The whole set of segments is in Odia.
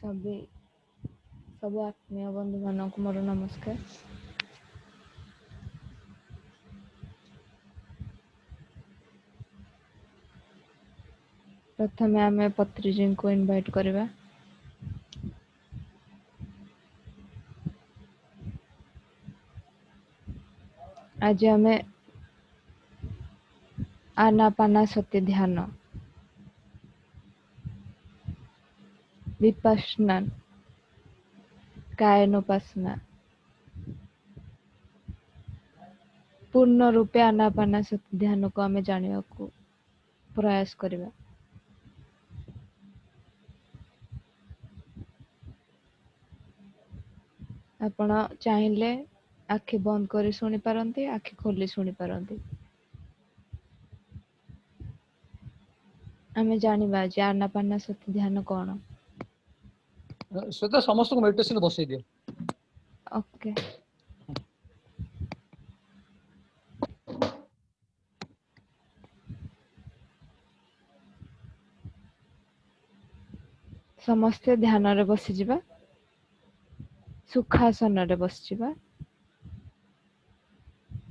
सभी सब आत्मीय बंधु मानक मोर नमस्कार। प्रथम आम पत्रीजी को इनवाइट करवा। आज आम आनापानासती ध्यान विपश्यना कायनोपासना पूर्ण रूपे आनापानासती ध्यान को आम जाना को प्रयास करवा। आपण चाहिए आखि बंद कर शुणी पारती, आखि खोली शुणी पारती। आम जाना जे आनापानासती ध्यान कौन। श्वेता समस्त को मेडिटेशन बसई दियो। ओके। समस्ते ध्यान रे बसी जिबा। सुखासन रे बस जिबा।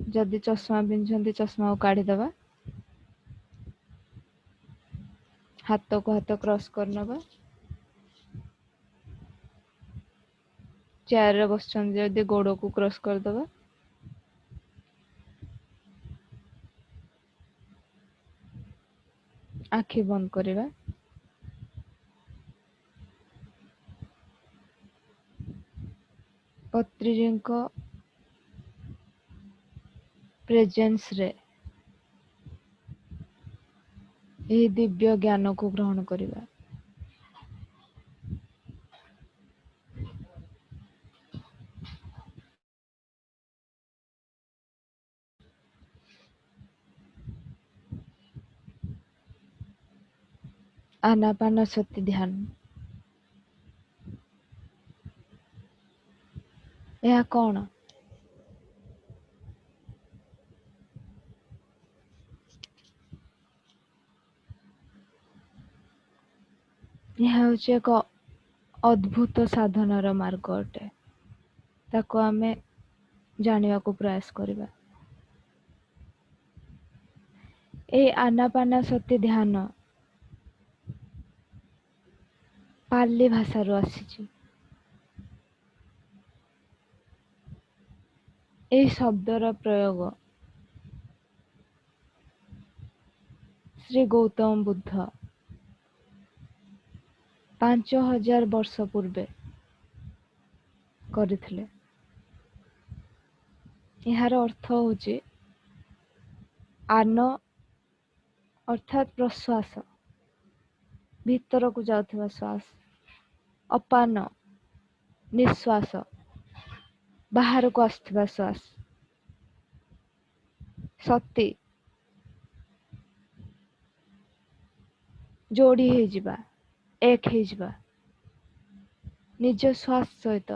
जदि चश्मा पिंधछन्ति चश्मा को काढ़ी दबा। हाथ को हाथ क्रॉस करनबा। चेयर रे बसछन्ति जदि गोड़ को क्रॉस कर दबा। आखि बंद करवा। पत्रीजी को प्रेजेंस रे यही दिव्य ज्ञान को ग्रहण करवा। आनापानसती ध्यान यह कौन। यह हूँ एक अद्भुत साधनार मार्ग अटे। ताको आमे जानिबा को प्रयास करवा। ए आनापानसती ध्यान पाली भाषा रो आसीची। ए शब्दर प्रयोग श्री गौतम बुद्ध 5000 वर्ष पूर्वे करथिले। यार अर्थ होची आन अर्थात प्रश्वास, भीतर को जाउथबा श्वास, अपान निश्वास, बाहर को आस्थबा श्वास, सती जोड़ी हे जिबा, एक हे जिबा, निज श्वास सहित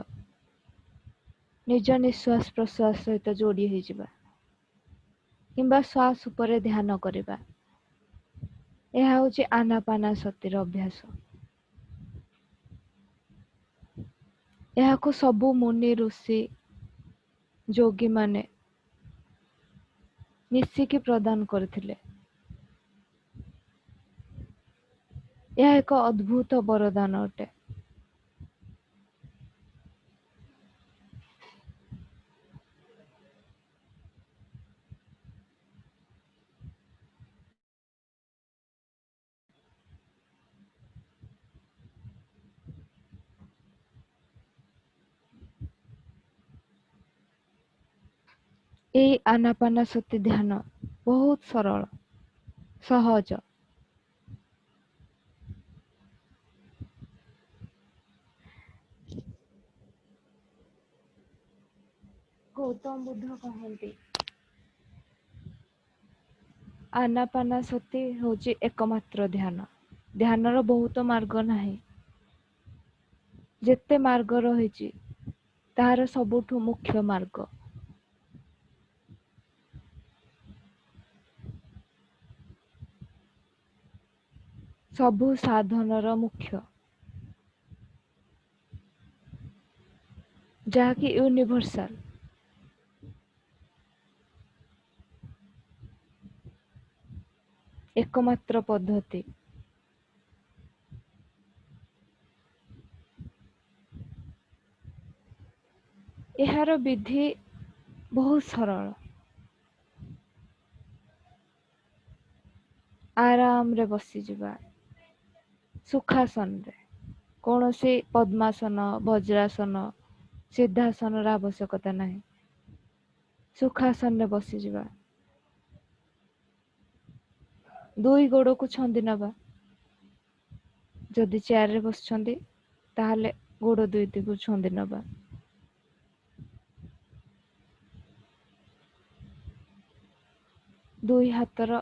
निज निश्वास प्रश्वास सहित जोड़ी हे जिबा, किंबा श्वास उपरे ध्यान करबा। यह होची आनापानसतीर अभ्यास। यह सबु मुनि ऋषि जोगी माने मिसिकी प्रदान करथिले। यह एक अद्भुत वरदान अटे। এই आनापानसती ध्यान बहुत सरल सहज। गौतम बुद्ध कहते आनापानसती होची एकमात्र ध्यान। ध्यानर बहुत मार्ग नाही। जेते मार्ग रहिची तार सबुठु मुख्य मार्ग। सबु साधनर मुख्य ଯାହାକି ୟୁନିଭର୍ସାଲ। ଏକମାତ୍ର ପଦ୍ଧତି। ଏହାର ବିଧି ବହୁତ ସରଳ। ଆରାମରେ ବସିଯିବା ସୁଖାସନରେ। କୌଣସି ପଦ୍ମାସନ, ବଜ୍ରାସନ, ସିଦ୍ଧାସନର ଆବଶ୍ୟକତା ନାହିଁ। ସୁଖାସନରେ ବସିଯିବା। ଦୁଇ ଗୋଡ଼କୁ ଛନ୍ଦି ନେବା। ଯଦି ଚେୟାରରେ ବସିଛନ୍ତି ତାହେଲେ ଗୋଡ଼ ଦୁଇଟିକୁ ଛନ୍ଦି ନେବା। ଦୁଇ ହାତର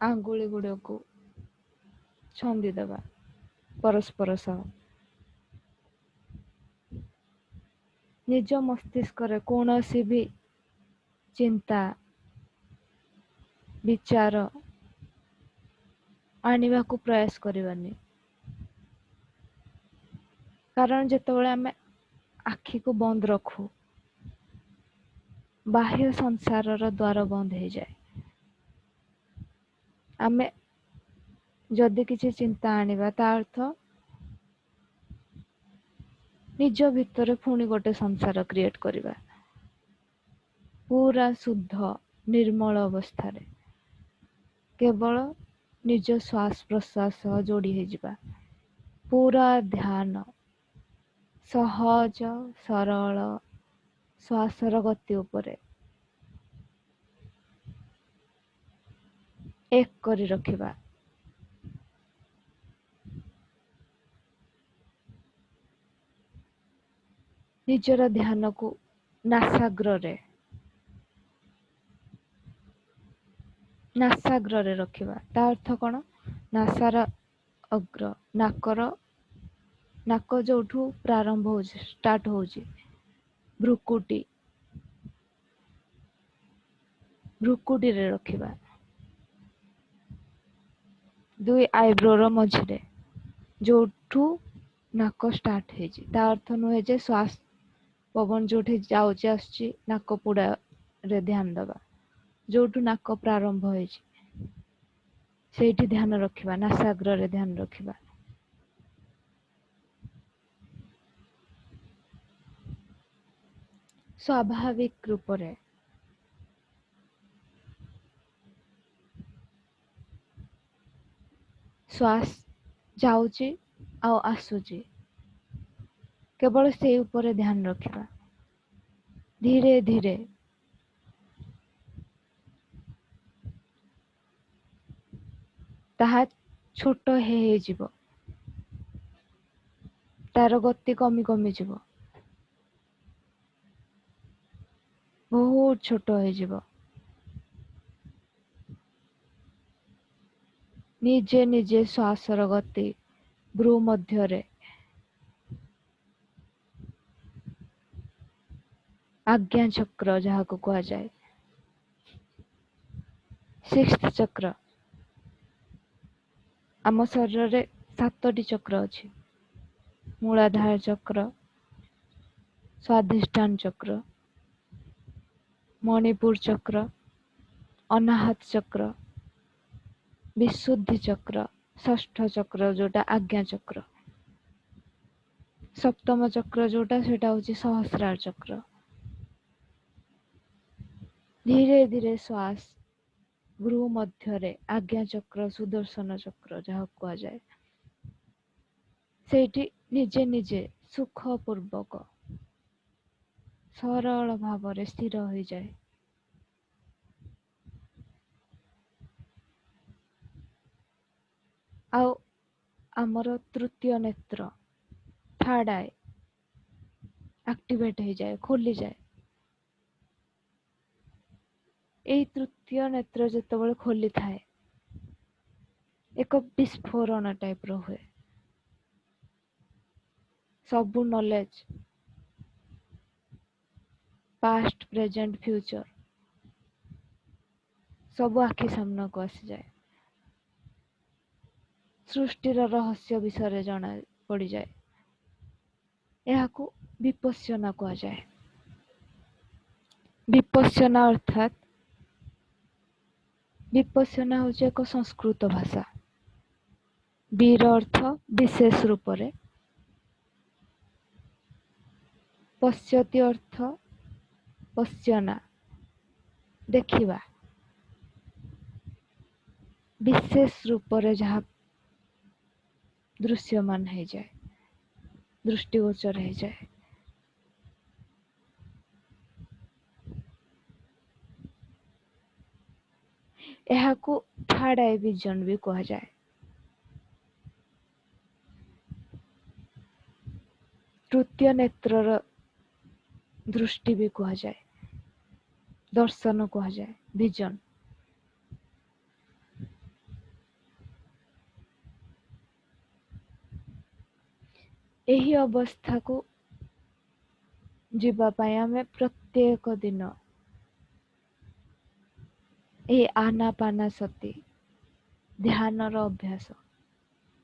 ଆଙ୍ଗୁଳି ଗୁଡ଼ିକୁ ଛନ୍ଦି ଦେବା ପରସ୍ପର ସହ। ନିଜ ମସ୍ତିଷ୍କରେ କୌଣସି ବି ଚିନ୍ତା, ବିଚାର ଆଣିବାକୁ ପ୍ରୟାସ କରିବାନି। କାରଣ ଯେତେବେଳେ ଆମେ ଆଖିକୁ ବନ୍ଦ ରଖୁ, ବାହ୍ୟ ସଂସାରର ଦ୍ୱାର ବନ୍ଦ ହେଇଯାଏ। ଆମେ ଯଦି କିଛି ଚିନ୍ତା ଆଣିବା ତା ଅର୍ଥ ନିଜ ଭିତରେ ପୁଣି ଗୋଟେ ସଂସାର କ୍ରିଏଟ କରିବା। ପୁରା ଶୁଦ୍ଧ ନିର୍ମଳ ଅବସ୍ଥାରେ କେବଳ ନିଜ ଶ୍ୱାସ ପ୍ରଶ୍ୱାସ ସହ ଯୋଡ଼ି ହେଇଯିବା। ପୁରା ଧ୍ୟାନ, ସହଜ ସରଳ ଶ୍ୱାସର ଗତି ଉପରେ ଏକ କରି ରଖିବା। ନିଜର ଧ୍ୟାନକୁ ନାସାଗ୍ରରେ ରଖିବା। ତା ଅର୍ଥ କଣ? ନାସାର ଅଗ୍ର, ନାକ ଯୋଉଠୁ ପ୍ରାରମ୍ଭ ହଉଛି, ଷ୍ଟାର୍ଟ ହଉଛି, ଭ୍ରୁକୁଟିରେ ରଖିବା। ଦୁଇ ଆଇବ୍ରୋର ମଝିରେ ଯୋଉଠୁ ନାକ ଷ୍ଟାର୍ଟ ହେଇଛି। ତା ଅର୍ଥ ନୁହେଁ ଯେ ଶ୍ୱାସ ପବନ ଯୋଉଠି ଯାଉଛି ଆସୁଛି ନାକ ପୁଡ଼ାରେ ଧ୍ୟାନ ଦେବା। ଯୋଉଠୁ ନାକ ପ୍ରାରମ୍ଭ ହେଇଛି ସେଇଠି ଧ୍ୟାନ ରଖିବା, ନାସାଗ୍ରରେ ଧ୍ୟାନ ରଖିବା। ସ୍ୱାଭାବିକ ରୂପରେ ଶ୍ୱାସ ଯାଉଛି ଆଉ ଆସୁଛି, କେବଳ ସେଇ ଉପରେ ଧ୍ୟାନ ରଖିବା। ଧୀରେ ଧୀରେ ତାହା ଛୋଟ ହେଇଯିବ, ତାର ଗତି କମି କମିଯିବ, ବହୁତ ଛୋଟ ହେଇଯିବ। ନିଜେ ନିଜେ ଶ୍ୱାସର ଗତି ଭ୍ରୁ ମଧ୍ୟରେ ଆଜ୍ଞା ଚକ୍ର ଯାହାକୁ କୁହାଯାଏ, ସିକ୍ସଥ ଚକ୍ର। ଆମ ଶରୀରରେ 7ଟି ଚକ୍ର ଅଛି। ମୂଳାଧାର ଚକ୍ର, ସ୍ୱାଧିଷ୍ଠାନ ଚକ୍ର, ମଣିପୁର ଚକ୍ର, ଅନାହତ ଚକ୍ର, ବିଶୁଦ୍ଧି ଚକ୍ର, ଷଷ୍ଠ ଚକ୍ର ଯୋଉଟା ଆଜ୍ଞା ଚକ୍ର, ସପ୍ତମ ଚକ୍ର ଯୋଉଟା ସେଟା ହଉଛି ସହସ୍ରାର ଚକ୍ର। ଧୀରେ ଧୀରେ ଶ୍ୱାସ ଭ୍ରୁ ମଧ୍ୟରେ ଆଜ୍ଞା ଚକ୍ର, ସୁଦର୍ଶନ ଚକ୍ର ଯାହାକୁ କୁହାଯାଏ, ସେଇଠି ନିଜେ ନିଜେ ସୁଖପୂର୍ବକ ସରଳ ଭାବରେ ସ୍ଥିର ହୋଇଯାଏ। ଆଉ ଆମର ତୃତୀୟ ନେତ୍ର, ଥାର୍ଡ ଆଇ ଆକ୍ଟିଭେଟ ହେଇଯାଏ, ଖୋଲିଯାଏ। ଏଇ ତୃତୀୟ ନେତ୍ର ଯେତେବେଳେ ଖୋଲିଥାଏ, ଏକ ବିସ୍ଫୋରଣ ଟାଇପର ହୁଏ। ସବୁ ନଲେଜ, ପାଷ୍ଟ, ପ୍ରେଜେଣ୍ଟ, ଫ୍ୟୁଚର ସବୁ ଆଖି ସାମ୍ନାକୁ ଆସିଯାଏ। ସୃଷ୍ଟିର ରହସ୍ୟ ବିଷୟରେ ଜଣା ପଡ଼ିଯାଏ। ଏହାକୁ ବିପଶ୍ୟନା କୁହାଯାଏ। विपश्यना अर्थात विपश्यना हूँ एक संस्कृत भाषा। वीर अर्थ विशेष रूप रे, पश्यति अर्थ पश्यना देखिबा, विशेष रूप रे जहाँ दृश्यमान हो जाए, दृष्टिगोचर हो जाए। एहाकू थर्ड आई विजन भी कहा जाए। तृतीय नेत्रर दृष्टि भी कहा जाए, दर्शन कहा जाए, विजन। एही अवस्था को जीवा पाए आमे प्रत्येक दिन ए आनापानासति ध्यानर अभ्यास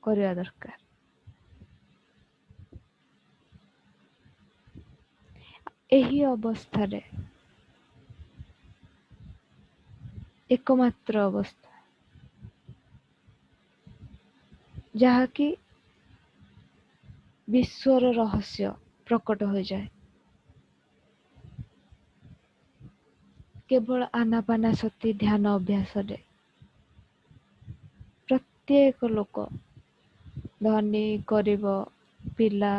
करवा दरकार। एही अवस्था रे एकमात्र अवस्था जहाँकि विश्वर रहस्य प्रकट हो जाए। केवल आनापानासति ध्यान अभ्यास रे प्रत्येक लोक, धनी गरीब, पिला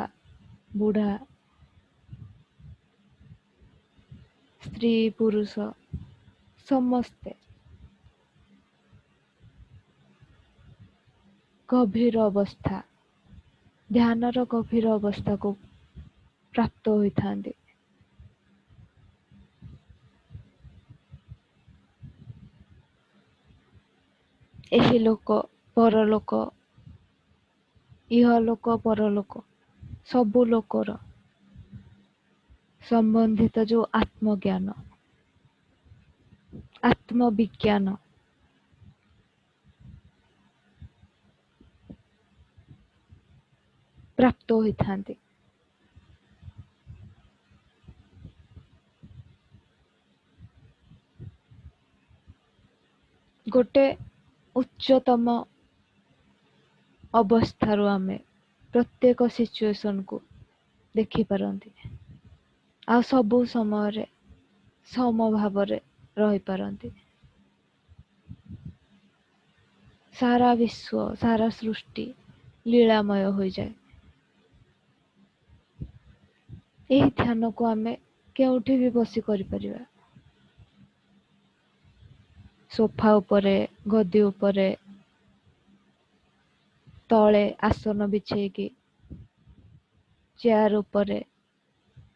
बुढ़ा, स्त्री पुरुष समस्ते गभीर अवस्था, ध्यानर गभीर अवस्था को प्राप्त होता। एही लोक परलोक, इहलोक परलोक सबु लोकर संबंधित जो आत्मज्ञान, आत्मविज्ञान प्राप्त होता। गोटे उच्चतम अवस्थारू आमे प्रत्येक सिचुएशन को देखि पारंती, आ सबु समय रे समभाव रे रही पारंती। सारा विश्व, सारा सृष्टि लीलामय हो जाए। एही ध्यान को आमे केउठी भी बसी करि परिबा। सोफा उपरे, गद्दी उपरे, तले आसन बिछेकी, चेयर उपरे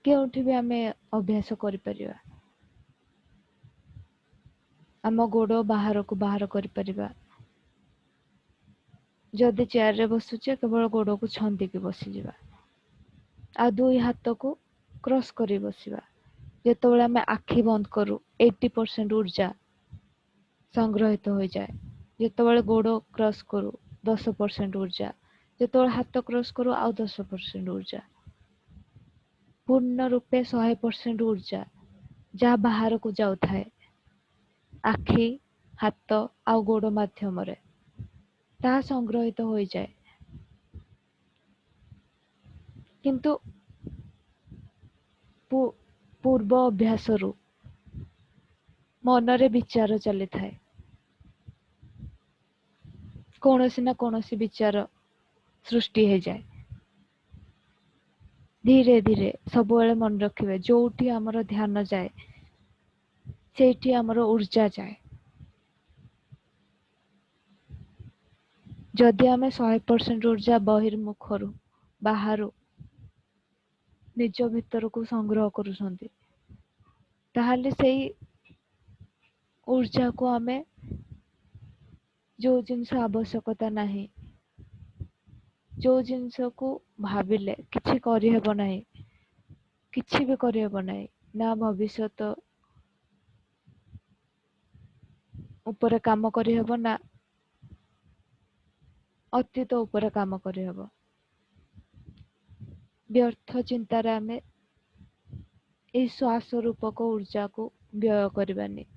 केउठी भी आमे अभ्यास करि परिबा। आम गोड़ बाहर को बाहर करि परिबा। जदि चेयर रे बसुचे केवल गोड़ को छंदी के बसी जिबा, आ दुई हाथ को क्रॉस करी बसिबा। जेतेबेले आमे आखि बंद करू 80% ऊर्जा संग्रहित हो जाए। जेतेबेले गोड़ क्रॉस करू 10% ऊर्जा, जेतेबेले हाथ क्रॉस करू आउ 10% ऊर्जा, पूर्ण रूपे 100% ऊर्जा जहाँ बाहर को जाउ थाए आखि, हाथ आउ गोड़ माध्यम रे ता संग्रहित हो जाए। किंतु पूर्व अभ्यास रु मनरे विचार चली थाए, कौनसी ना कौनसी विचार सृष्टि हो जाए। धीरे धीरे सब मन रखिए जोठी आमर ध्यान जाए सेठी आमर ऊर्जा जाए। जदि आमे 100% ऊर्जा बहिर्मुख रु बाहर निज भीतर को संग्रह करुछंती, ताहले सेई ऊर्जा को आमे जो जिनस आवश्यकता नहीं, जो जिनस को भाविले किछि करि हेबो नहीं, किछि भी करि हेबो नहीं, ना भविष्यत ऊपर काम करि हेबो ना अतीत ऊपर काम करि हेबो। व्यर्थ चिंतार आमे ए श्वास रूपक ऊर्जा को ବ୍ୟୟ କରିବାନି।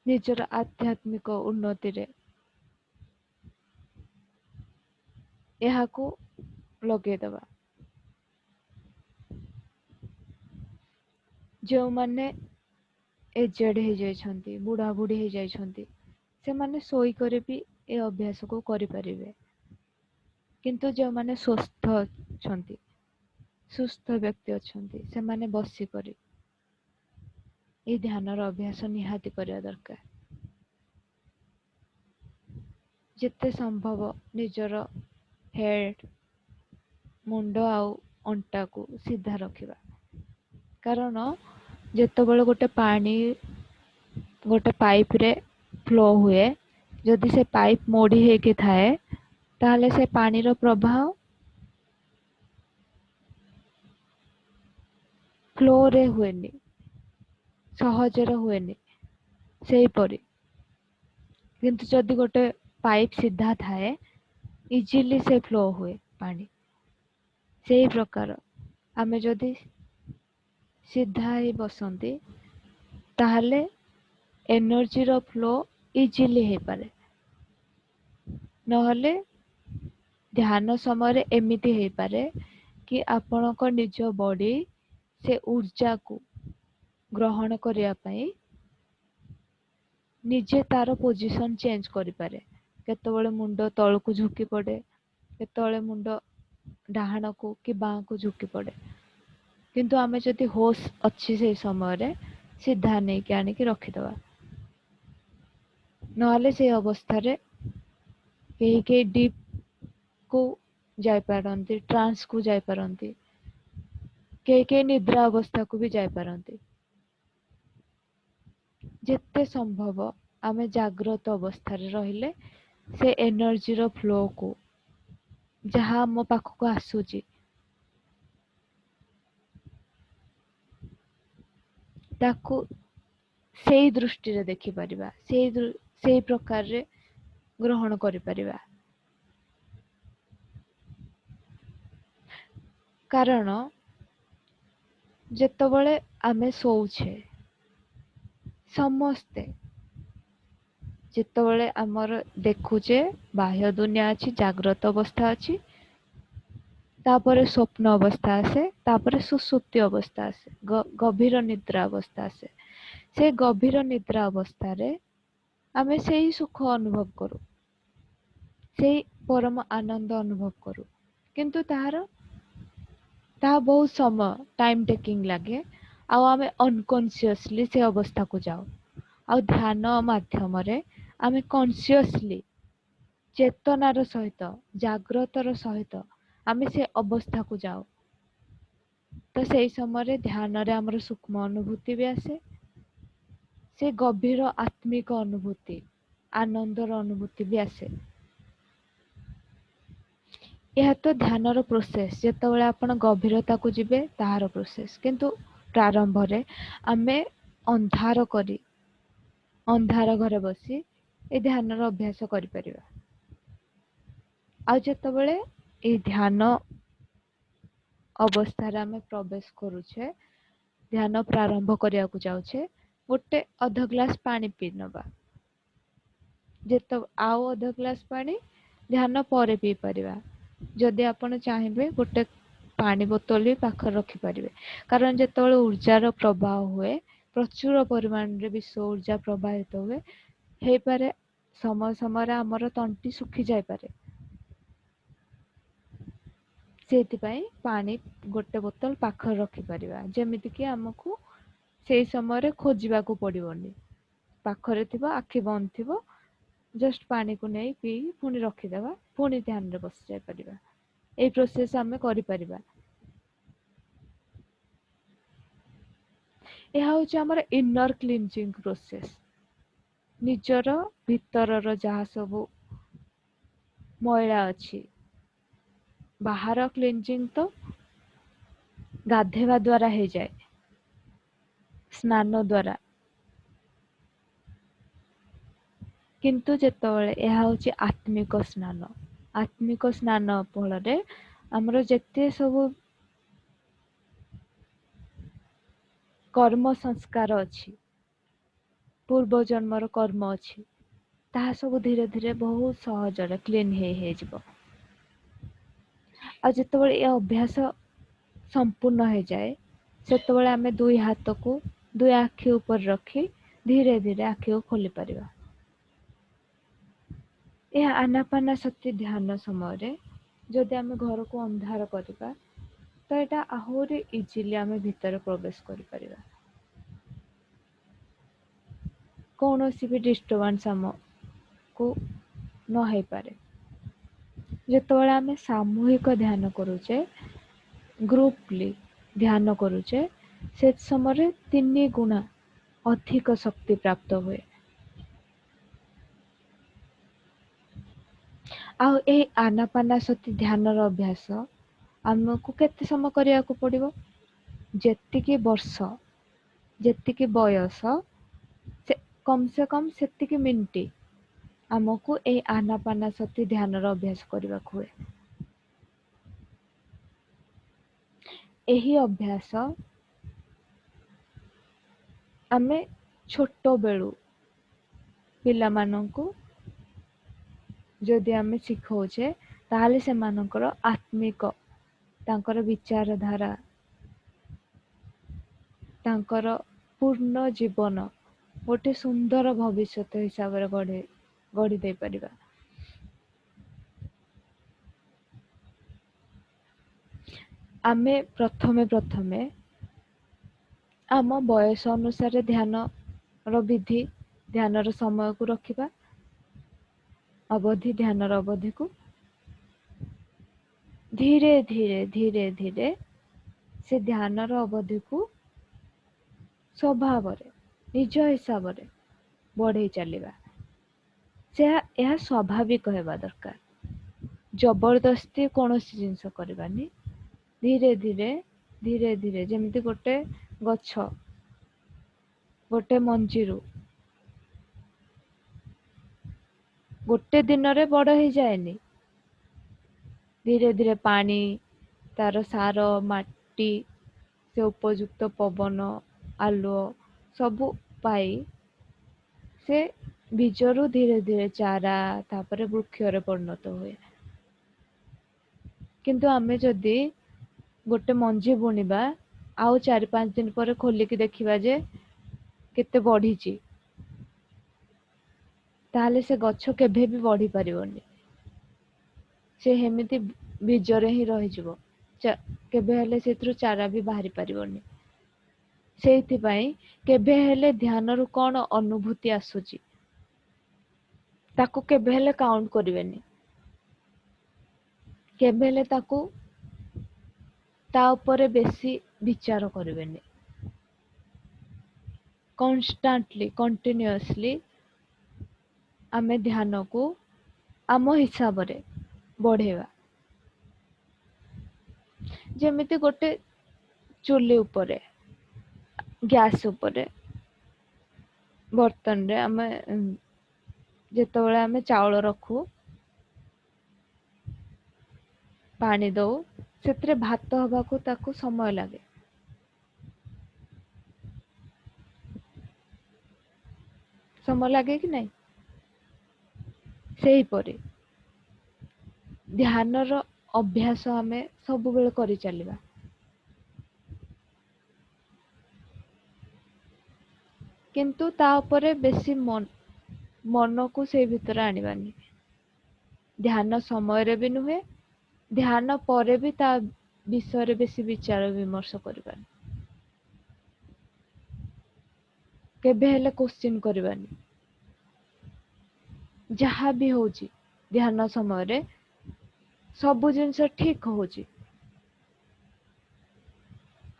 ନିଜର ଆଧ୍ୟାତ୍ମିକ ଉନ୍ନତିରେ ଏହାକୁ ଲଗେଇଦବା। ଯେଉଁମାନେ ଏଜେଡ୍ ହେଇଯାଇଛନ୍ତି, ବୁଢ଼ାବୁଢ଼ୀ ହେଇଯାଇଛନ୍ତି, ସେମାନେ ଶୋଇକରି ବି ଏ ଅଭ୍ୟାସକୁ କରିପାରିବେ। କିନ୍ତୁ ଯେଉଁମାନେ ସୁସ୍ଥ ଅଛନ୍ତି, ସୁସ୍ଥ ବ୍ୟକ୍ତି ଅଛନ୍ତି, ସେମାନେ ବସିକରି ଏହି ଧ୍ୟାନର ଅଭ୍ୟାସ ନିହାତି କରିବା ଦରକାର। ଯେତେ ସମ୍ଭବ ନିଜର ହେଡ୍, ମୁଣ୍ଡ ଆଉ ଅଣ୍ଟାକୁ ସିଧା ରଖିବା। କାରଣ ଯେତେବେଳେ ଗୋଟେ ପାଇପରେ ଫ୍ଲୋ ହୁଏ, ଯଦି ସେ ପାଇପ୍ ମୋଡ଼ି ହେଇକି ଥାଏ, ତାହେଲେ ସେ ପାଣିର ପ୍ରବାହ ଫ୍ଲୋରେ ହୁଏନି, ସହଜରେ ହୁଏନି। ସେହିପରି କିନ୍ତୁ ଯଦି ଗୋଟେ ପାଇପ୍ ସିଧା ଥାଏ, ଇଜିଲି ସେ ଫ୍ଲୋ ହୁଏ ପାଣି। ସେଇ ପ୍ରକାର ଆମେ ଯଦି ସିଧା ହେଇ ବସନ୍ତି, ତାହେଲେ ଏନର୍ଜିର ଫ୍ଲୋ ଇଜିଲି ହେଇପାରେ। ନହେଲେ ଧ୍ୟାନ ସମୟରେ ଏମିତି ହେଇପାରେ କି ଆପଣଙ୍କ ନିଜ ବଡି ସେ ଊର୍ଜାକୁ ଗ୍ରହଣ କରିବା ପାଇଁ ନିଜେ ତାର ପୋଜିସନ ଚେଞ୍ଜ କରିପାରେ। କେତେବେଳେ ମୁଣ୍ଡ ତଳକୁ ଝୁଙ୍କି ପଡେ, କେତେବେଳେ ମୁଣ୍ଡ ଡାହାଣକୁ କି ବାଁକୁ ଝୁଙ୍କି ପଡେ। କିନ୍ତୁ ଆମେ ଯଦି ହୋସ୍ ଅଛି ସେଇ ସମୟରେ, ସିଧା ନେଇକି ଆଣିକି ରଖିଦବା। ନହେଲେ ସେଇ ଅବସ୍ଥାରେ କେହି କେହି ଡିପ୍ କୁ ଯାଇପାରନ୍ତି, ଟ୍ରାନ୍ସ କୁ ଯାଇପାରନ୍ତି, କେହି କେହି ନିଦ୍ରା ଅବସ୍ଥାକୁ ବି ଯାଇପାରନ୍ତି। ଯେତେ ସମ୍ଭବ ଆମେ ଜାଗ୍ରତ ଅବସ୍ଥାରେ ରହିଲେ ସେ ଏନର୍ଜିର ଫ୍ଲୋକୁ, ଯାହା ଆମ ପାଖକୁ ଆସୁଛି, ତାକୁ ସେଇ ଦୃଷ୍ଟିରେ ଦେଖିପାରିବା, ସେଇ ପ୍ରକାରରେ ଗ୍ରହଣ କରିପାରିବା। କାରଣ ଯେତେବେଳେ ଆମେ ଶୋଉଛେ, ସମସ୍ତେ ଯେତେବେଳେ ଆମର ଦେଖୁଛେ ବାହ୍ୟ ଦୁନିଆ ଅଛି, ଜାଗ୍ରତ ଅବସ୍ଥା ଅଛି, ତାପରେ ସ୍ୱପ୍ନ ଅବସ୍ଥା ଆସେ, ତାପରେ ସୁଷୁପ୍ତି ଅବସ୍ଥା ଆସେ, ଗଭୀର ନିଦ୍ରା ଅବସ୍ଥା ଆସେ। ସେ ଗଭୀର ନିଦ୍ରା ଅବସ୍ଥାରେ ଆମେ ସେଇ ସୁଖ ଅନୁଭବ କରୁ, ସେଇ ପରମ ଆନନ୍ଦ ଅନୁଭବ କରୁ। କିନ୍ତୁ ତାହା ବହୁତ ସମୟ ଟାଇମ୍ ଟେକିଂ ଲାଗେ, ଆଉ ଆମେ ଅନକନସିୟସଲି ସେ ଅବସ୍ଥାକୁ ଯାଉ। ଆଉ ଧ୍ୟାନ ମାଧ୍ୟମରେ ଆମେ କନସିୟସଲି, ଚେତନାର ସହିତ, ଜାଗ୍ରତର ସହିତ ଆମେ ସେ ଅବସ୍ଥାକୁ ଯାଉ। ତ ସେଇ ସମୟରେ ଧ୍ୟାନରେ ଆମର ସୂକ୍ଷ୍ମ ଅନୁଭୂତି ବି ଆସେ, ସେ ଗଭୀର ଆତ୍ମିକ ଅନୁଭୂତି, ଆନନ୍ଦର ଅନୁଭୂତି ବି ଆସେ। ଏହା ତ ଧ୍ୟାନର ପ୍ରୋସେସ। ଯେତେବେଳେ ଆପଣ ଗଭୀରତାକୁ ଯିବେ, ତାହାର ପ୍ରୋସେସ। କିନ୍ତୁ ପ୍ରାରମ୍ଭରେ ଆମେ ଅନ୍ଧାର ଘରେ ବସି ଏ ଧ୍ୟାନର ଅଭ୍ୟାସ କରିପାରିବା। ଆଉ ଯେତେବେଳେ ଏଇ ଧ୍ୟାନ ଅବସ୍ଥାରେ ଆମେ ପ୍ରବେଶ କରୁଛେ, ଧ୍ୟାନ ପ୍ରାରମ୍ଭ କରିବାକୁ ଯାଉଛେ, ଗୋଟେ ଅଧ ଗ୍ଲାସ ପାଣି ପିଇ ନେବା। ଆଉ ଅଧ ଗ୍ଲାସ ପାଣି ଧ୍ୟାନ ପରେ ପିଇ ପାରିବା। ଯଦି ଆପଣ ଚାହିଁବେ, ଗୋଟେ ପାଣି ବୋତଲ ବି ପାଖରେ ରଖିପାରିବେ। କାରଣ ଯେତେବେଳେ ଊର୍ଜାର ପ୍ରବାହ ହୁଏ, ପ୍ରଚୁର ପରିମାଣରେ ବିଶ୍ୱ ଊର୍ଜା ପ୍ରବାହିତ ହୁଏ, ହେଇପାରେ ସମୟ ସମୟରେ ଆମର ତଣ୍ଟି ଶୁଖି ଯାଇପାରେ। ସେଇଥିପାଇଁ ପାଣି ଗୋଟେ ବୋତଲ ପାଖରେ ରଖିପାରିବା, ଯେମିତିକି ଆମକୁ ସେଇ ସମୟରେ ଖୋଜିବାକୁ ପଡିବନି। ପାଖରେ ଥିବ, ଆଖି ବନ୍ଦ ଥିବ, ଜଷ୍ଟ ପାଣିକୁ ନେଇ ପିଇ ପୁଣି ରଖିଦେବା, ପୁଣି ଧ୍ୟାନରେ ବସି ଯାଇପାରିବା। ଏଇ ପ୍ରୋସେସ ଆମେ କରିପାରିବା। ଏହା ହଉଛି ଆମର ଇନର କ୍ଲିନଜିଂ ପ୍ରୋସେସ। ନିଜର ଭିତରର ଯାହା ସବୁ ମଇଳା ଅଛି, ବାହାର କ୍ଲିନଜିଂ ତ ଗାଧେଇବା ଦ୍ଵାରା ହେଇଯାଏ, ସ୍ନାନ ଦ୍ଵାରା। କିନ୍ତୁ ଯେତେବେଳେ ଏହା ହଉଛି ଆତ୍ମିକ ସ୍ନାନ, ଆତ୍ମିକ ସ୍ନାନ ଫଳରେ ଆମର ଯେତେ ସବୁ कर्म संस्कार अच्छी पूर्व जन्मर कर्म अच्छी ताहा सब धीरे धीरे बहुत सहजरे क्लीन हो जिवो। आ जेतेबेले ए अभ्यास संपूर्ण हो जाए सेतेबेले आमे दुई हाथ को दुई आखि ऊपर रखी धीरे धीरे आखि को खोली परिबा। यह आनापानासती ध्यान समय जदि आमे घर को अंधार करबा तो एटा आहुरी इजिली आमे भीतर प्रवेश करि परिबा। कौनसी भी डिस्टर्बेंस हमको न हो पारे। जेतेबेले आमे सामूहिक ध्यान करूचे ग्रुपली ध्यान करूचे से समय 3 गुणा अधिक शक्ति प्राप्त हुए। आ ए आनापानासती ध्यान अभ्यास आमको केते समय करिया को पड़िबो जेतिकी वर्ष जेतिकी बयस से कम सेतिकी मिनिट आमको ए आनापानासती ध्यान अभ्यास करने हुए। यही अभ्यास आमे छोट बेलू पिला मानंकु जदि आमे शिखौचे ताहले से मानकर आत्मिक तांकर विचारधारा तांकर पूर्ण जीवन गोटे सुंदर भविष्य हिसाब से गढ़ी दे परिबा। आमे प्रथमे आम बयस अनुसार ध्यान विधि ध्यान समय को रखिबा अवधि ध्यान अवधि को धीरे धीरे से ध्यान अवधि को स्वभाव निज हिसाब से बढ़े चलवा से यह स्वाभाविक होगा दरकार। जबरदस्ती कौन सी जिनस करवानी धीरे धीरे जमती गोटे गछ गोटे मंजीरू गोटे दिन रे बड़ हो जाएनी। धीरे धीरे पानी तार सार माटी से उपयुक्त पवन आलुओ सबु पाई से बीजरू धीरे धीरे चारा तापर वृक्ष परिणत हुए। किंतु आमे जदि गोटे मंजी बुणीबा आउ 4-5 दिन पर खोलिकी देखिबा जे केते बढ़ीची ताहले से गछ केभे भी बढ़ी परिबनी। से हेमिति बीजरे ही रही जिवो केभे हेले सेथरु चारा भी बाहरी परिबनी। सेइथि पई केभे हेले ध्यान रु कोन अनुभूति आसुची ताकू केभे हेले काउंट करिवेनी। केभे हेले ताकू ता ऊपर बेसी विचार करिवेनी। कॉन्स्टेंटली कंटिन्यूअसली आमे ध्यान को आम हिसाब रे बढ़ेवा। जेमिति गोटे चुली उपरे गैस उपरे बर्तन रे आमे जेतेबेले आमे चाउल रखू पानी दो सेतरे भात हवा को ताकू समय लागे। समय लागे कि नहीं सेही परे ध्यान रो अभ्यास आमे सब बेले करि चलिबा। किंतु ता ऊपर बेसी मन को से भीतर आनिबानी। ध्यान समय रे भी नुहे ध्यान परे भी ता विषय रे बेसी विचार विमर्श करिबानी। केबे हेले क्वेश्चन करिबानी। जहाँ भी होची ध्यान समय रे सब जिनस ठीक होची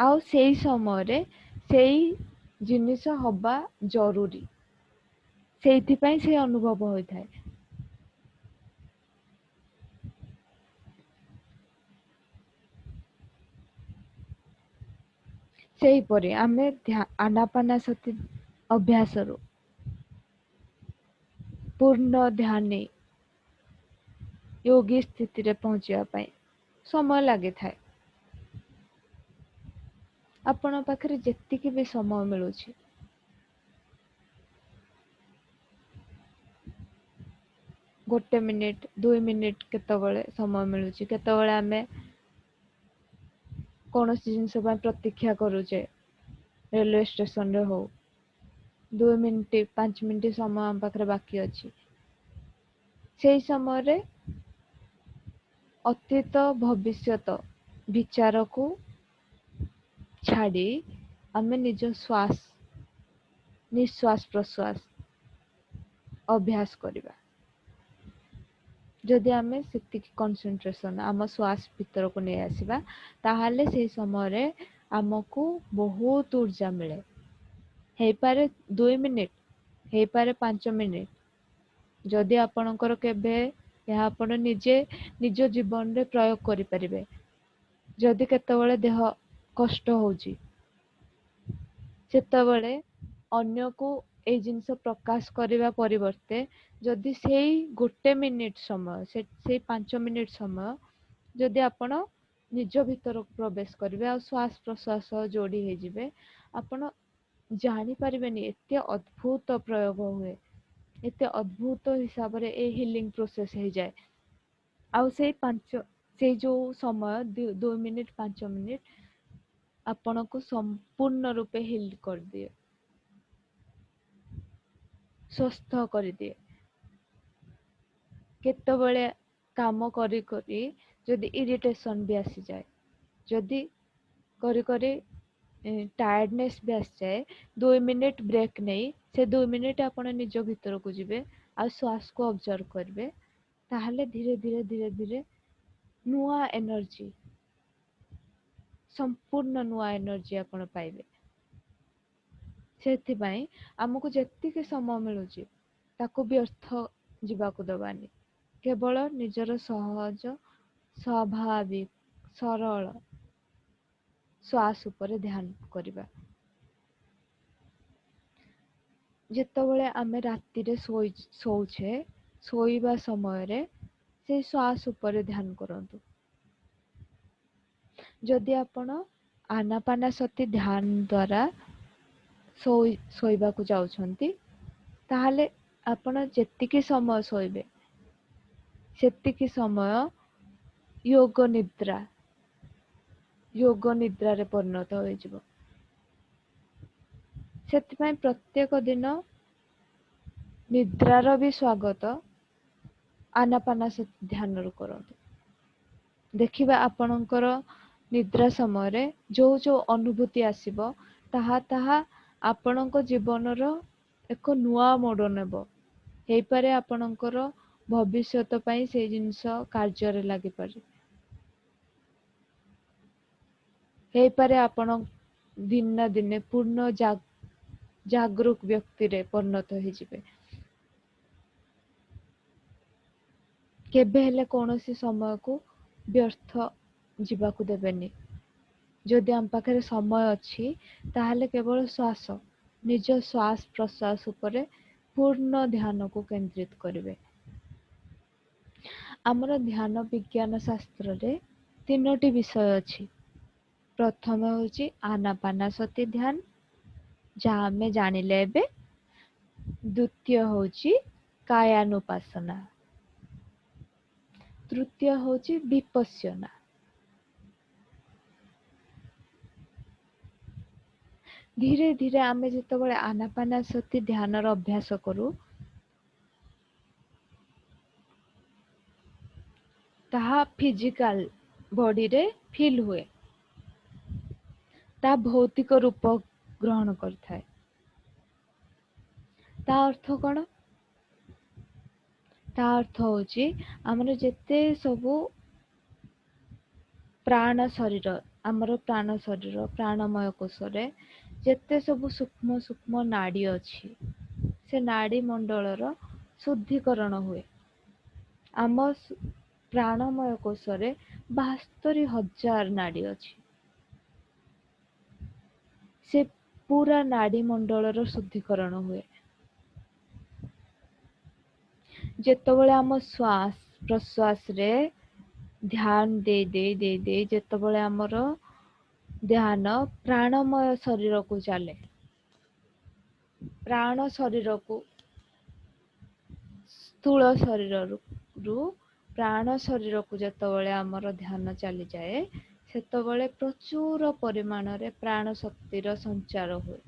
आउ सेई समय रे सेई जिनिस हवा जरूरी सेइथि पई से अनुभव होई थाए। सेही परे आमे आनापानासती अभ्यास रो पूर्ण ध्यान योगी स्थिति रे पहुंचिया पाई समय लागे थाए। आ ଆପଣ ପାଖରେ ଯେତିକି ବି ସମୟ ମିଳୁଛି, ଗୋଟେ ମିନିଟ୍ 2 ମିନିଟ୍ କେତେବେଳେ ସମୟ ମିଳୁଛି, କେତେବେଳେ ଆମେ କୌଣସି ଜିନିଷ ପାଇଁ ପ୍ରତୀକ୍ଷା କରୁଛେ, ରେଲୱେ ଷ୍ଟେସନରେ ହଉ, 2 ମିନିଟ୍ 5 ମିନିଟ୍ ସମୟ ଆମ ପାଖରେ ବାକି ଅଛି, ସେଇ ସମୟରେ ଅତୀତ ଭବିଷ୍ୟତ ବିଚାରକୁ ଛାଡ଼ି ଆମେ ନିଜ ନିଶ୍ୱାସ ପ୍ରଶ୍ୱାସ ଅଭ୍ୟାସ କରିବା। ଯଦି ଆମେ ସେତିକି କନସେନଟ୍ରେସନ ଆମ ଶ୍ୱାସ ଭିତରକୁ ନେଇ ଆସିବା, ତାହେଲେ ସେଇ ସମୟରେ ଆମକୁ ବହୁତ ଊର୍ଜା ମିଳେ। ହେଇପାରେ 2 ମିନିଟ୍, ହେଇପାରେ 5 ମିନିଟ୍। ଯଦି ଆପଣଙ୍କର କେବେ ଏହା ଆପଣ ନିଜେ ନିଜ ଜୀବନରେ ପ୍ରୟୋଗ କରିପାରିବେ। ଯଦି କେତେବେଳେ ଦେହ କଷ୍ଟ ହଉଛି, ସେତେବେଳେ ଅନ୍ୟକୁ ଏଇ ଜିନିଷ ପ୍ରକାଶ କରିବା ପରିବର୍ତ୍ତେ ଯଦି ସେଇ 1 ମିନିଟ୍ ସମୟ, ସେଇ 5 ମିନିଟ୍ ସମୟ ଯଦି ଆପଣ ନିଜ ଭିତରକୁ ପ୍ରବେଶ କରିବେ ଆଉ ଶ୍ୱାସ ପ୍ରଶ୍ୱାସ ଯୋଡ଼ି ହେଇଯିବେ, ଆପଣ ଜାଣିପାରିବେନି ଏତେ ଅଦ୍ଭୁତ ପ୍ରୟୋଗ ହୁଏ, ଏତେ ଅଦ୍ଭୁତ ହିସାବରେ ଏଇ ହିଲିଂ ପ୍ରୋସେସ୍ ହେଇଯାଏ। ଆଉ ସେଇ ଯୋଉ ସମୟ 2 ମିନିଟ୍ 5 ମିନିଟ୍ ଆପଣଙ୍କୁ ସମ୍ପୂର୍ଣ୍ଣ ରୂପେ ହିଲ୍ କରିଦିଏ, ସୁସ୍ଥ କରିଦିଏ। କେତେବେଳେ କାମ କରି କରି ଯଦି ଇରିଟେସନ୍ ବି ଆସିଯାଏ, ଯଦି କରି କରି ଟାୟାର୍ଡନେସ୍ ବି ଆସିଯାଏ, 2 ମିନିଟ୍ ବ୍ରେକ୍ ନେଇ ସେ 2 ମିନିଟ୍ ଆପଣ ନିଜ ଭିତରକୁ ଯିବେ ଆଉ ଶ୍ୱାସକୁ ଅବଜର୍ଭ କରିବେ, ତାହେଲେ ଧୀରେ ଧୀରେ ଧୀରେ ଧୀରେ ନୂଆ ଏନର୍ଜି, ସମ୍ପୂର୍ଣ୍ଣ ନୂଆ ଏନର୍ଜି ଆପଣ ପାଇବେ। ସେଥିପାଇଁ ଆମକୁ ଯେତିକି ସମୟ ମିଳୁଛି ତାକୁ ବ୍ୟର୍ଥ ଯିବାକୁ ଦେବାନି। କେବଳ ନିଜର ସହଜ, ସ୍ୱାଭାବିକ, ସରଳ ଶ୍ୱାସ ଉପରେ ଧ୍ୟାନ କରିବା। ଯେତେବେଳେ ଆମେ ରାତିରେ ଶୋଉଛେ, ଶୋଇବା ସମୟରେ ସେଇ ଶ୍ୱାସ ଉପରେ ଧ୍ୟାନ କରନ୍ତୁ। ଯଦି ଆପଣ ଆନାପାନାସତି ଧ୍ୟାନ ଦ୍ୱାରା ଶୋଇବାକୁ ଯାଉଛନ୍ତି, ତାହେଲେ ଆପଣ ଯେତିକି ସମୟ ଶୋଇବେ ସେତିକି ସମୟ ଯୋଗ ନିଦ୍ରାରେ ପରିଣତ ହୋଇଯିବ। ସେଥିପାଇଁ ପ୍ରତ୍ୟେକ ଦିନ ନିଦ୍ରାର ବି ସ୍ୱାଗତ ଆନାପାନାସତି ଧ୍ୟାନରୁ କରନ୍ତୁ। ଦେଖିବା ଆପଣଙ୍କର ନିଦ୍ରା ସମୟରେ ଯୋଉ ଯୋଉ ଅନୁଭୂତି ଆସିବ, ତାହା ଆପଣଙ୍କ ଜୀବନର ଏକ ନୂଆ ମୋଡ଼ ନେବ। ହେଇପାରେ ଆପଣଙ୍କର ଭବିଷ୍ୟତ ପାଇଁ ସେଇ ଜିନିଷ କାର୍ଯ୍ୟରେ ଲାଗିପାରେ। ହେଇପାରେ ଆପଣ ଦିନେ ନା ଦିନେ ପୂର୍ଣ୍ଣ ଜାଗୃତ ବ୍ୟକ୍ତିରେ ପରିଣତ ହେଇଯିବେ। କେବେ ହେଲେ କୌଣସି ସମୟକୁ ବ୍ୟର୍ଥ ଯିବାକୁ ଦେବେନି। ଯଦି ଆମ ପାଖରେ ସମୟ ଅଛି, ତାହେଲେ କେବଳ ନିଜ ଶ୍ୱାସ ପ୍ରଶ୍ୱାସ ଉପରେ ପୂର୍ଣ୍ଣ ଧ୍ୟାନକୁ କେନ୍ଦ୍ରିତ କରିବେ। ଆମର ଧ୍ୟାନ ବିଜ୍ଞାନ ଶାସ୍ତ୍ରରେ 3ଟି ବିଷୟ ଅଛି। ପ୍ରଥମ ହେଉଛି ଆନାପାନାସତି ଧ୍ୟାନ, ଯାହା ଆମେ ଜାଣିଲେ ଏବେ। ଦ୍ୱିତୀୟ ହେଉଛି କାୟାନୁପାସନା। ତୃତୀୟ ହେଉଛି ବିପଶ୍ୟନା। ଧୀରେ ଧୀରେ ଆମେ ଯେତେବେଳେ ଆନାପାନାସତି ଧ୍ୟାନର ଅଭ୍ୟାସ କରୁ, ତାହା ଫିଜିକାଲ ବଡିରେ ଫିଲ୍ ହୁଏ, ତାହା ଭୌତିକ ରୂପ ଗ୍ରହଣ କରିଥାଏ। ତା ଅର୍ଥ କଣ? ତା ଅର୍ଥ ହେଉଛି ଆମର ଯେତେ ସବୁ ଆମର ପ୍ରାଣ ଶରୀର, ପ୍ରାଣମୟ କୋଷରେ ଯେତେ ସବୁ ସୂକ୍ଷ୍ମ ସୂକ୍ଷ୍ମ ନାଡି ଅଛି, ସେ ନାଡି ମଣ୍ଡଳର ଶୁଦ୍ଧିକରଣ ହୁଏ। ଆମ ପ୍ରାଣମୟ କୋଷରେ 72,000 ନାଡି ଅଛି। ସେ ପୁରା ନାଡି ମଣ୍ଡଳର ଶୁଦ୍ଧିକରଣ ହୁଏ। ଯେତେବେଳେ ଆମ ଶ୍ୱାସ ପ୍ରଶ୍ୱାସରେ ଧ୍ୟାନ ଦେଇ ଯେତେବେଳେ ଆମର ଧ୍ୟାନ ପ୍ରାଣମୟ ଶରୀରକୁ ଚାଲେ। ପ୍ରାଣ ଶରୀରକୁ ସ୍ଥୂଳ ଶରୀରରୁ ପ୍ରାଣ ଶରୀରକୁ ଯେତେବେଳେ ଆମର ଧ୍ୟାନ ଚାଲିଯାଏ, ସେତେବେଳେ ପ୍ରଚୁର ପରିମାଣରେ ପ୍ରାଣ ଶକ୍ତିର ସଞ୍ଚାର ହୁଏ।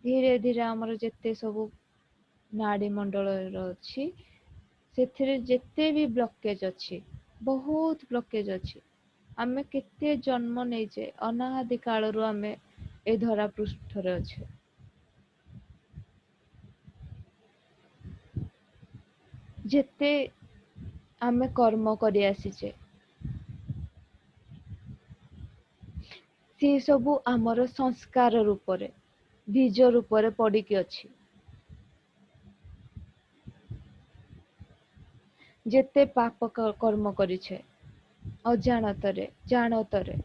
ଧୀରେ ଧୀରେ ଆମର ଯେତେ ସବୁ ନାଡି ମଣ୍ଡଳର ଅଛି, ସେଥିରେ ଯେତେ ବି ବ୍ଲକେଜ ଅଛି, ବହୁତ ବ୍ଲକେଜ ଅଛି। ଆମେ କେତେ ଜନ୍ମ ନେଇଛେ, ଅନାଦି କାଳରୁ ଆମେ ଏ ଧରା ପୃଷ୍ଠରେ ଅଛେ। ଯେତେ ଆମେ କର୍ମ କରି ଆସିଛେ, ସେ ସବୁ ଆମର ସଂସ୍କାର ରୂପରେ, ବୀଜ ରୂପରେ ପଡିକି ଅଛି। ଯେତେ ପାପ କର୍ମ କରିଛେ, ଅଜାଣତରେ ଜାଣତରେ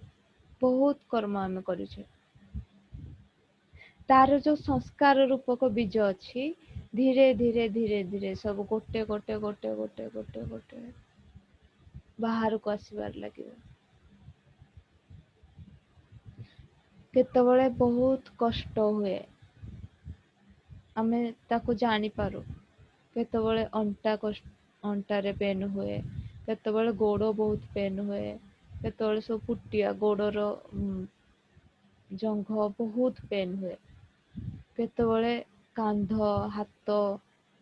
ବହୁତ କର୍ମ ଆମେ କରିଛେ, ତାର ଯୋଉ ସଂସ୍କାର ରୂପକ ବୀଜ ଅଛି, ଧୀରେ ଧୀରେ ଧୀରେ ଧୀରେ ସବୁ ଗୋଟେ ଗୋଟେ ଗୋଟେ ଗୋଟେ ଗୋଟେ ଗୋଟେ ବାହାରକୁ ଆସିବାର ଲାଗିବ। କେତେବେଳେ ବହୁତ କଷ୍ଟ ହୁଏ, ଆମେ ତାକୁ ଜାଣିପାରୁ। କେତେବେଳେ ଅଣ୍ଟାରେ ପେନ୍ ହୁଏ, କେତେବେଳେ ଗୋଡ ବହୁତ ପେନ୍ ହୁଏ, କେତେବେଳେ ସବୁ ପୁଟିଆ ଗୋଡର ଜଙ୍ଘ ବହୁତ ପେନ୍ ହୁଏ, କେତେବେଳେ କାନ୍ଧ, ହାତ,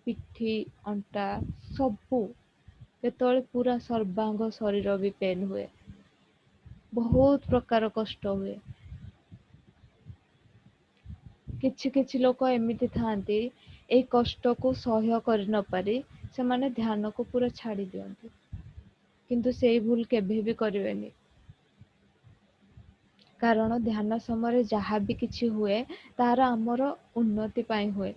ପିଠି, ଅଣ୍ଟା ସବୁ, କେତେବେଳେ ପୁରା ସର୍ବାଙ୍ଗ ଶରୀର ବି ପେନ୍ ହୁଏ। ବହୁତ ପ୍ରକାର କଷ୍ଟ ହୁଏ। କିଛି କିଛି ଲୋକ ଏମିତି ଥାଆନ୍ତି, ଏଇ କଷ୍ଟକୁ ସହ୍ୟ କରି ନ ପାରି ସେମାନେ ଧ୍ୟାନକୁ ପୁରା ଛାଡି ଦିଅନ୍ତି। କିନ୍ତୁ ସେଇ ଭୁଲ କେବେ ବି କରିବେନି। କାରଣ ଧ୍ୟାନ ସମୟରେ ଯାହା ବି କିଛି ହୁଏ, ତାର ଆମର ଉନ୍ନତି ପାଇଁ ହୁଏ।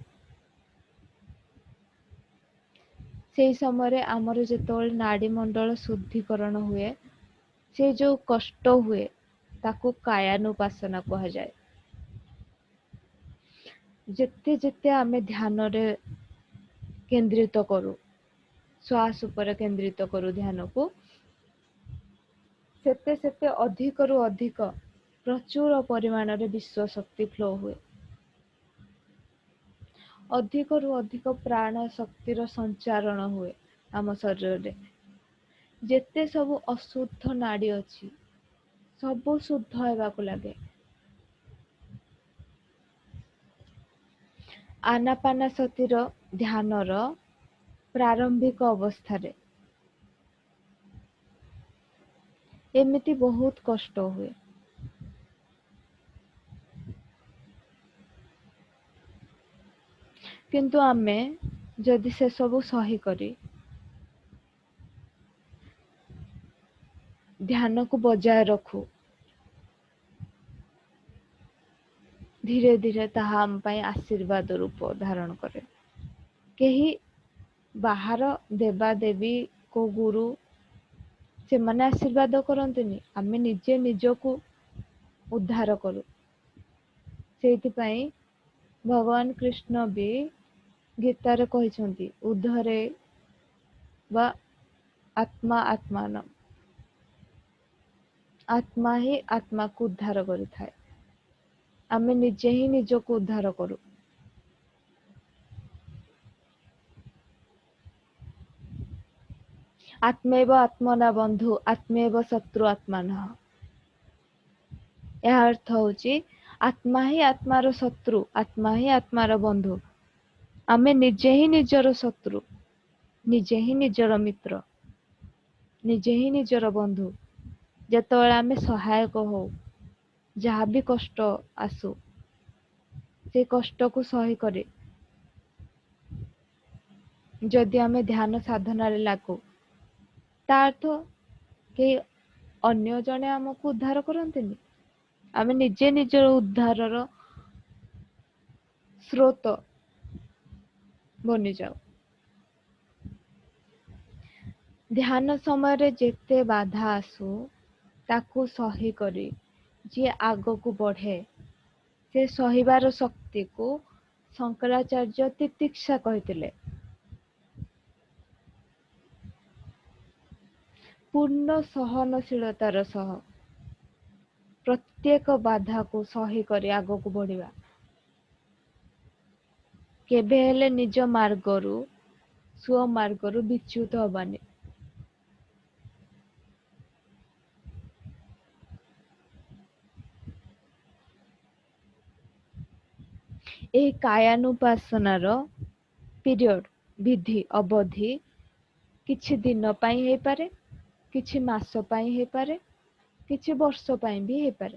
ସେଇ ସମୟରେ ଆମର ଯେତେବେଳେ ନାଡି ମଣ୍ଡଳ ଶୁଦ୍ଧିକରଣ ହୁଏ, ସେ ଯୋଉ କଷ୍ଟ ହୁଏ, ତାକୁ କାୟାନୁପାସନା କୁହାଯାଏ। ଯେତେ ଯେତେ ଆମେ ଧ୍ୟାନରେ କେନ୍ଦ୍ରିତ କରୁ, ଶ୍ୱାସ ଉପରେ କେନ୍ଦ୍ରିତ କରୁ ଧ୍ୟାନକୁ, ସେତେ ସେତେ ଅଧିକରୁ ଅଧିକ ପ୍ରଚୁର ପରିମାଣରେ ବିଶ୍ୱ ଶକ୍ତି ଫ୍ଲୋ ହୁଏ। ଅଧିକରୁ ଅଧିକ ପ୍ରାଣ ଶକ୍ତିର ସଞ୍ଚାରଣ ହୁଏ ଆମ ଶରୀରରେ। ଯେତେ ସବୁ ଅଶୁଦ୍ଧ ନାଡି ଅଛି, ସବୁ ଶୁଦ୍ଧ ହେବାକୁ ଲାଗେ। ଆନାପାନସତିର ଧ୍ୟାନର ପ୍ରାରମ୍ଭିକ ଅବସ୍ଥାରେ ଏମିତି ବହୁତ କଷ୍ଟ ହୁଏ। କିନ୍ତୁ ଆମେ ଯଦି ସେ ସବୁ ସହିକରି ଧ୍ୟାନକୁ ବଜାୟ ରଖୁ, ଧୀରେ ଧୀରେ ତାହା ଆମ ପାଇଁ ଆଶୀର୍ବାଦ ରୂପ ଧାରଣ କରେ। କେହି ବାହାର ଦେବାଦେବୀ, କୋଉ ଗୁରୁ, ସେମାନେ ଆଶୀର୍ବାଦ କରନ୍ତିନି, ଆମେ ନିଜେ ନିଜକୁ ଉଦ୍ଧାର କରୁ। ସେଇଥିପାଇଁ ଭଗବାନ କୃଷ୍ଣ ବି ଗୀତାରେ କହିଛନ୍ତି, ଉଦ୍ଧରେ ବା ଆତ୍ମା ଆତ୍ମାନ। ଆତ୍ମା ହିଁ ଆତ୍ମାକୁ ଉଦ୍ଧାର କରିଥାଏ। ଆମେ ନିଜେ ହିଁ ନିଜକୁ ଉଦ୍ଧାର କରୁ। ଆତ୍ମୈବ ଆତ୍ମନା ବନ୍ଧୁ ଆତ୍ମୈବ ଶତ୍ରୁ ଆତ୍ମାନଃ। ଏହା ଅର୍ଥ ହଉଛି, ଆତ୍ମା ହିଁ ଆତ୍ମାର ଶତ୍ରୁ, ଆତ୍ମା ହିଁ ଆତ୍ମାର ବନ୍ଧୁ। ଆମେ ନିଜେ ହିଁ ନିଜର ଶତ୍ରୁ, ନିଜେ ହିଁ ନିଜର ମିତ୍ର, ନିଜେ ହିଁ ନିଜର ବନ୍ଧୁ। ଯେତେବେଳେ ଆମେ ସହାୟକ ହଉ, ଯାହା ବି କଷ୍ଟ ଆସୁ, ସେ କଷ୍ଟକୁ ସହିକରି ଯଦି ଆମେ ଧ୍ୟାନ ସାଧନାରେ ଲାଗୁ, ତା ଅର୍ଥ କେହି ଅନ୍ୟ ଜଣେ ଆମକୁ ଉଦ୍ଧାର କରନ୍ତିନି, ଆମେ ନିଜେ ନିଜର ଉଦ୍ଧାରର ସ୍ରୋତ ବନିଯାଉ। ଧ୍ୟାନ ସମୟରେ ଯେତେ ବାଧା ଆସୁ, ତାକୁ ସହିକରି ଯିଏ ଆଗକୁ ବଢେ, ସେ ସହିବାର ଶକ୍ତିକୁ ଶଙ୍କରାଚାର୍ଯ୍ୟ ତିତିକ୍ଷା କହିଥିଲେ। ପୂର୍ଣ୍ଣ ସହନଶୀଳତାର ସହ ପ୍ରତ୍ୟେକ ବାଧାକୁ ସହି କରି ଆଗକୁ ବଢିବା। କେବେ ହେଲେ ନିଜ ମାର୍ଗରୁ ସ୍ୱମାର୍ଗରୁ ବିଚ୍ୟୁତ ହବାନି। ଏହି କାୟାନୁପାସନାର ପିରିୟଡ଼ ବିଧି ଅବଧି କିଛି ଦିନ ପାଇଁ ହେଇପାରେ, କିଛି ମାସ ପାଇଁ ହେଇପାରେ, କିଛି ବର୍ଷ ପାଇଁ ବି ହେଇପାରେ।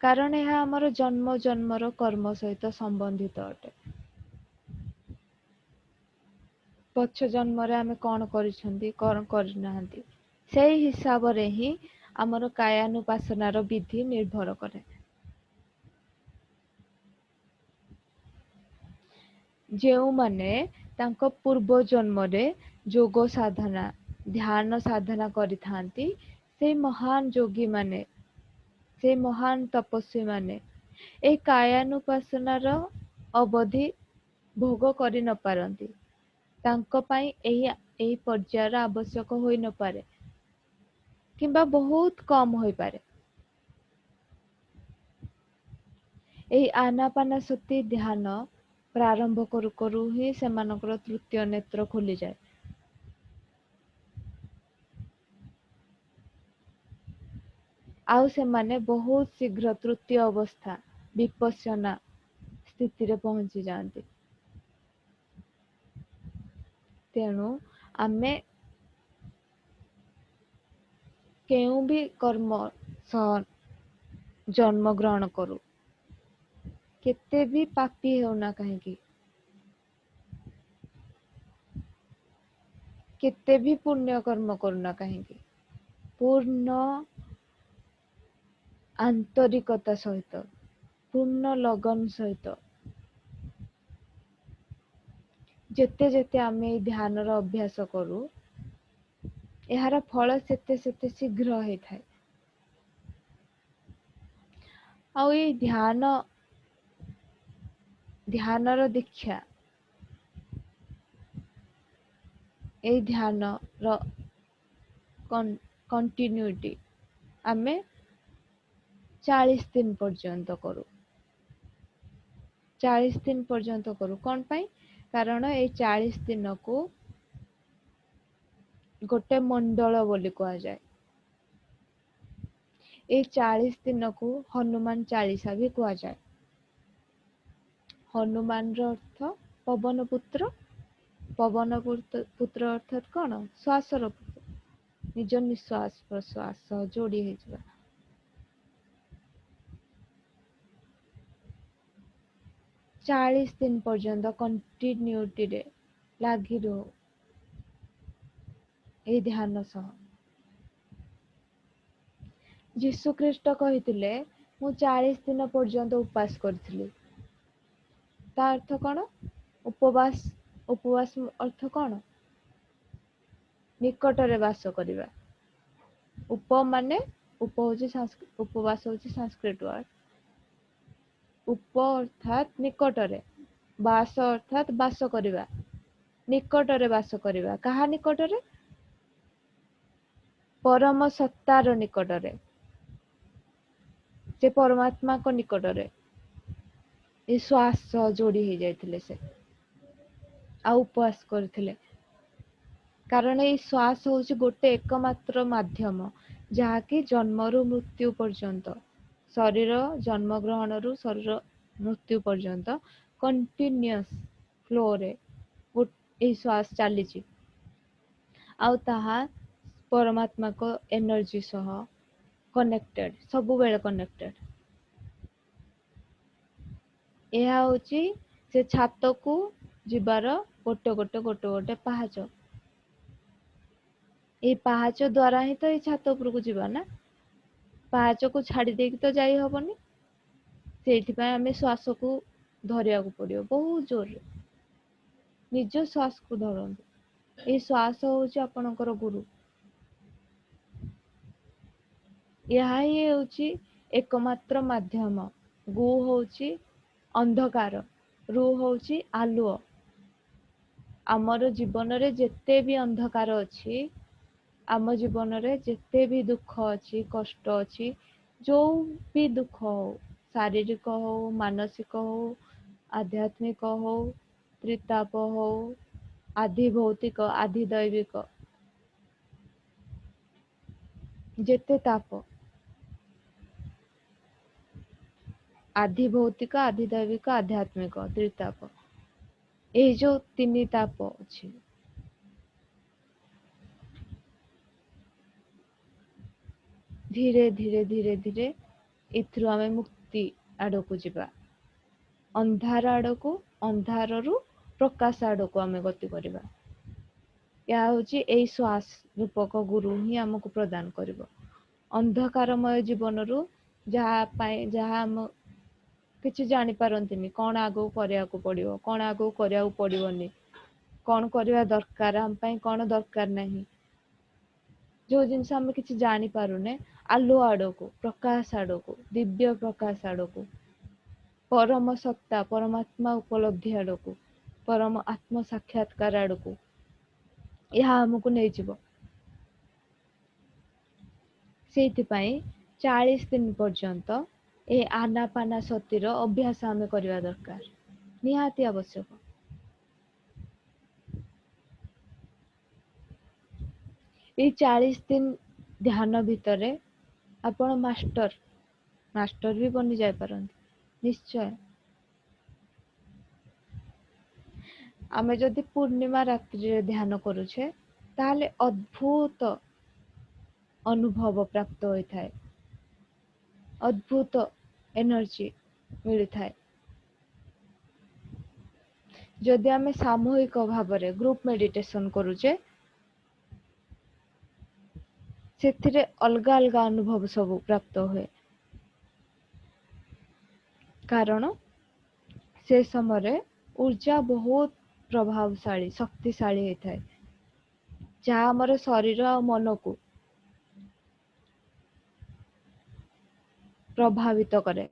କାରଣ ଏହା ଆମର ଜନ୍ମ ଜନ୍ମର କର୍ମ ସହିତ ସମ୍ବନ୍ଧିତ ଅଟେ। ପଛ ଜନ୍ମରେ ଆମେ କଣ କରିଛନ୍ତି, କଣ କରିନାହାନ୍ତି, ସେଇ ହିସାବରେ ହିଁ ଆମର କାୟାନୁପାସନାର ବିଧି ନିର୍ଭର କରେ। ଯେଉଁମାନେ ତାଙ୍କ ପୂର୍ବ ଜନ୍ମରେ ଯୋଗ ସାଧନା, ଧ୍ୟାନ ସାଧନା କରିଥାନ୍ତି, ସେଇ ମହାନ ଯୋଗୀ ମାନେ, ସେଇ ମହାନ ତପସ୍ୱୀ ମାନେ ଏହି କାୟାନୁପାସନାର ଅବଧି ଭୋଗ କରି ନ ପାରନ୍ତି। ତାଙ୍କ ପାଇଁ ଏହି ପର୍ଯ୍ୟାୟର ଆବଶ୍ୟକ ହୋଇ ନପାରେ, କିମ୍ବା ବହୁତ କମ୍ ହୋଇପାରେ। ଏହି ଆନାପାନସତି ଧ୍ୟାନ ପ୍ରାରମ୍ଭ କରୁ କରୁ ହିଁ ସେମାନଙ୍କର ତୃତୀୟ ନେତ୍ର ଖୋଲିଯାଏ। ଆଉ ସେମାନେ ବହୁତ ଶୀଘ୍ର ତୃତୀୟ ଅବସ୍ଥା ବିପଶ୍ୟନା ସ୍ଥିତିରେ ପହଞ୍ଚି ଯାଆନ୍ତି। ତେଣୁ ଆମେ କେଉଁ ବି କର୍ମ ସହ ଜନ୍ମ ଗ୍ରହଣ କରୁ, କେତେ ବି ପାପୀ ହେଉନା କାହିଁକି, କେତେ ବି ପୁଣ୍ୟ କର୍ମ କରୁନା କାହିଁକି, ପୂର୍ଣ୍ଣ ଆନ୍ତରିକତା ସହିତ, ପୂର୍ଣ୍ଣ ଲଗନ ସହିତ ଯେତେ ଯେତେ ଆମେ ଏଇ ଧ୍ୟାନର ଅଭ୍ୟାସ କରୁ, ଏହାର ଫଳ ସେତେ ସେତେ ଶୀଘ୍ର ହେଇଥାଏ। ଆଉ ଏଇ ଧ୍ୟାନର ଦୀକ୍ଷା, ଏଇ ଧ୍ୟାନର କଣ୍ଟିନ୍ୟୁଟି ଆମେ 40 ଦିନ ପର୍ଯ୍ୟନ୍ତ କରୁ। 40 ଦିନ ପର୍ଯ୍ୟନ୍ତ କରୁ କଣ ପାଇଁ? କାରଣ ଏଇ 40 ଦିନକୁ ଗୋଟେ ମଣ୍ଡଳ ବୋଲି କୁହାଯାଏ। ଏଇ 40 ଦିନକୁ ହନୁମାନ ଚାଳିଶା ବି କୁହାଯାଏ। ହନୁମାନର ଅର୍ଥ ପବନ ପୁତ୍ର। ପବନ ପୁତ୍ର ଅର୍ଥାତ୍ କଣ? ଶ୍ୱାସର ପୁତ୍ର। ନିଜ ନିଃଶ୍ୱାସ ପ୍ରଶ୍ୱାସ ସହ ଯୋଡି ହେଇଯିବା। 40 ଦିନ ପର୍ଯ୍ୟନ୍ତ କଣ୍ଟିନ୍ୟୁଟିରେ ଲାଗି ରହୁ ଏଇ ଧ୍ୟାନ ସହ। ଯୀଶୁଖ୍ରୀଷ୍ଟ କହିଥିଲେ, ମୁଁ 40 ଦିନ ପର୍ଯ୍ୟନ୍ତ ଉପାସ କରିଥିଲି। ତା ଅର୍ଥ କଣ? ଉପବାସ ଅର୍ଥ କଣ? ନିକଟରେ ବାସ କରିବା। ଉପବାସ ହଉଛି ସାଂସ୍କ୍ରିଟ ୱାର୍ଡ। ଉପ ଅର୍ଥାତ୍ ନିକଟରେ, ବାସ ଅର୍ଥାତ୍ ବାସ କରିବା, ନିକଟରେ ବାସ କରିବା। କାହା ନିକଟରେ? ପରମ ସତ୍ତାର ନିକଟରେ, ସେ ପରମାତ୍ମାଙ୍କ ନିକଟରେ। ଏ ଶ୍ୱାସ ଯୋଡି ହେଇ ଯାଇଥିଲେ ସେ, ଆଉ ଉପବାସ କରିଥିଲେ। କାରଣ ଏଇ ଶ୍ୱାସ ହଉଛି ଗୋଟେ ଏକମାତ୍ର ମାଧ୍ୟମ, ଯାହାକି ଜନ୍ମରୁ ମୃତ୍ୟୁ ପର୍ଯ୍ୟନ୍ତ, ଶରୀର ଜନ୍ମ ଗ୍ରହଣରୁ ଶରୀର ମୃତ୍ୟୁ ପର୍ଯ୍ୟନ୍ତ କଣ୍ଟିନ୍ୟୁଅସ୍ ଫ୍ଲୋରେ ଏଇ ଶ୍ୱାସ ଚାଲିଛି। ଆଉ ତାହା ପରମାତ୍ମାଙ୍କ ଏନର୍ଜି ସହ କନେକ୍ଟେଡ୍, ସବୁବେଳେ କନେକ୍ଟେଡ୍। ଏହା ହଉଛି ସେ ଛାତକୁ ଯିବାର ଗୋଟେ ଗୋଟେ ପାହାଚ। ଏଇ ପାହାଚ ଦ୍ଵାରା ହିଁ ତ ଏଇ ଛାତ ଉପରକୁ ଯିବା ନା। ପାହାଚକୁ ଛାଡି ଦେଇକି ତ ଯାଇ ହବନି। ସେଇଥିପାଇଁ ଆମେ ଶ୍ୱାସକୁ ଧରିବାକୁ ପଡିବ ବହୁତ ଜୋରରେ। ନିଜ ଶ୍ୱାସକୁ ଧରନ୍ତୁ। ଏଇ ଶ୍ୱାସ ହଉଛି ଆପଣଙ୍କର ଗୁରୁ। ଏହା ହିଁ ହେଉଛି ଏକମାତ୍ର ମାଧ୍ୟମ। ଗୁ ହଉଛି ଅନ୍ଧକାର, ରୁ ହଉଛି ଆଲୁଅ। ଆମର ଜୀବନରେ ଯେତେ ବି ଅନ୍ଧକାର ଅଛି, आम जीवन रे जेते भी दुख अच्छी कष्ट अच्छी जो भी दुख हो शारीरिक हो मानसिक हो आध्यात्मिक हो त्रिताप हो आधि भौतिक आधि दैविक जेते ताप आधि भौतिक आधि दैविक आध्यात्मिक त्रिताप ये जो तीन ताप अच्छी धीरे धीरे धीरे धीरे एथुरु आमे मुक्ति आड़कू जिबा अंधार आड़कू अंधाररू प्रकाश आड़कू आमे गति करिबा या होची एई श्वास रूपक गुरु ही हमको प्रदान करिबो अंधकारमय जीवनरू जहाँ पाए जहाँ हम किसी जानी पारंतिनी कौन आगो करिया को पड़िबो कौन आगो करिया को पड़िबोनी कौन करिया दरकार हम पई कौन दरकार नहीं जो जिनस आम किसी जानी पारुने आलो आड़कू प्रकाश आड़कू दिव्य प्रकाश आड़कू परम सत्ता परमात्मा उपलब्धि आड़कू परम आत्म साक्षात्कार आड़कू यह हमको नहीं जीवो ସେଇଥିପାଇଁ 40 दिन पर्यंत ए आनापाना सतीर अभ्यास आमे करवा दरकार निहाती आवश्यक ये 40 दिन ध्यान भितर आपण मास्टर भी बनी जाय पारंती निश्चय आमे जदि पूर्णिमा रात्रि रे ध्यान करूछे ताले अद्भुत अनुभव प्राप्त होता है अद्भुत एनर्जी मिलता है जदि आमे सामूहिक भाव ग्रुप मेडिटेशन करूचे से अलग अलग अनुभव सब प्राप्त हुए कारण से समय ऊर्जा बहुत प्रभावशाली शक्तिशाली होता है जहाँ आमर शरीर और मन को प्रभावित करे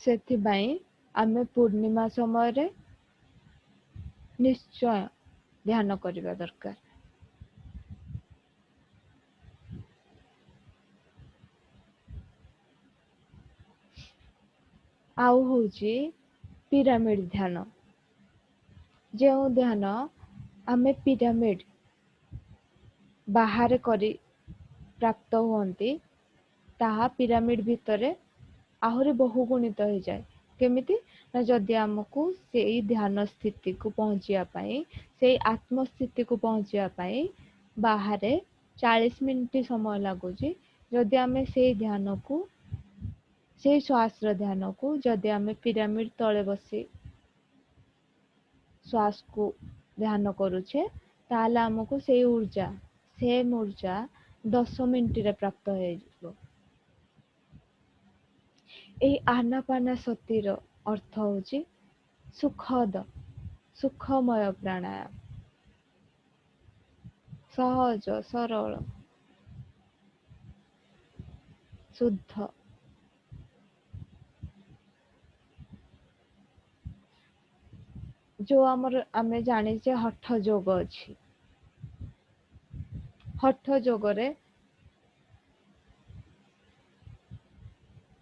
सेथिबाई आमे पूर्णिमा समय रे निश्चय ध्यान करवा दरकार आउ होची पिरामिड ध्यान जो ध्यान आमे पिरामिड बाहर करी प्राप्त होती ताहा पिरामिड भितर आहरी बहुगुणित हो जाए केमिति ना जदि आमको से ध्यान स्थिति को पहुंचिया पाई से आत्म स्थिति को पहुंचिया पाई बाहर 40 मिनिट समय लगुच जदि आमे से ध्यान को से श्वास ध्यान को जदि आमे पिरामिड तले बसी श्वास को ध्यान करूछे ताले आमको से ऊर्जा सेम ऊर्जा 10 मिनिट रे प्राप्त हो जाइबो এই आनापाना सतीर अर्थ होची सुखद सुखमय प्राणायाम सहज सरल शुद्ध जो आमर आमे जानी जे हठ योग अछि हठ योग रे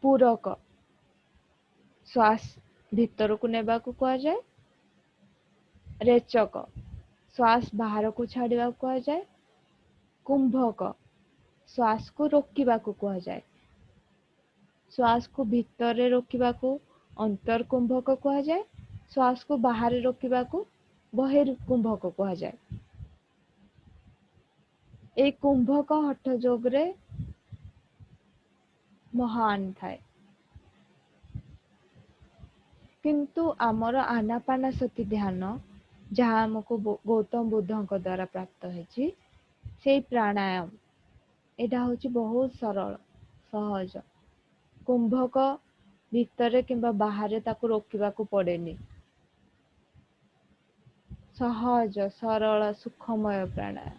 पूरक श्वास भीतर को नेबा को कहा जाए रेचक श्वास बाहर को छाड़िबा को कहा जाए कुंभक श्वास को रोकिबा को कहा जाए श्वास को भीतर रे रोकिबा को अंतर कुंभक कहा जाए श्वास को बाहर रोकिबा को बहिर कुंभक कहा जाए ए कुंभक हठ योग रे महान थाए किंतु आमर आनापाना सती ध्यान जहाँ हमको गौतम बुद्ध द्वारा प्राप्त है से प्राणायाम एटा होची बहुत सरल सहज कुंभक भीतर किंबा बाहर ताको रोकिबा को पड़ेनी सहज सरल सुखमय प्राणायाम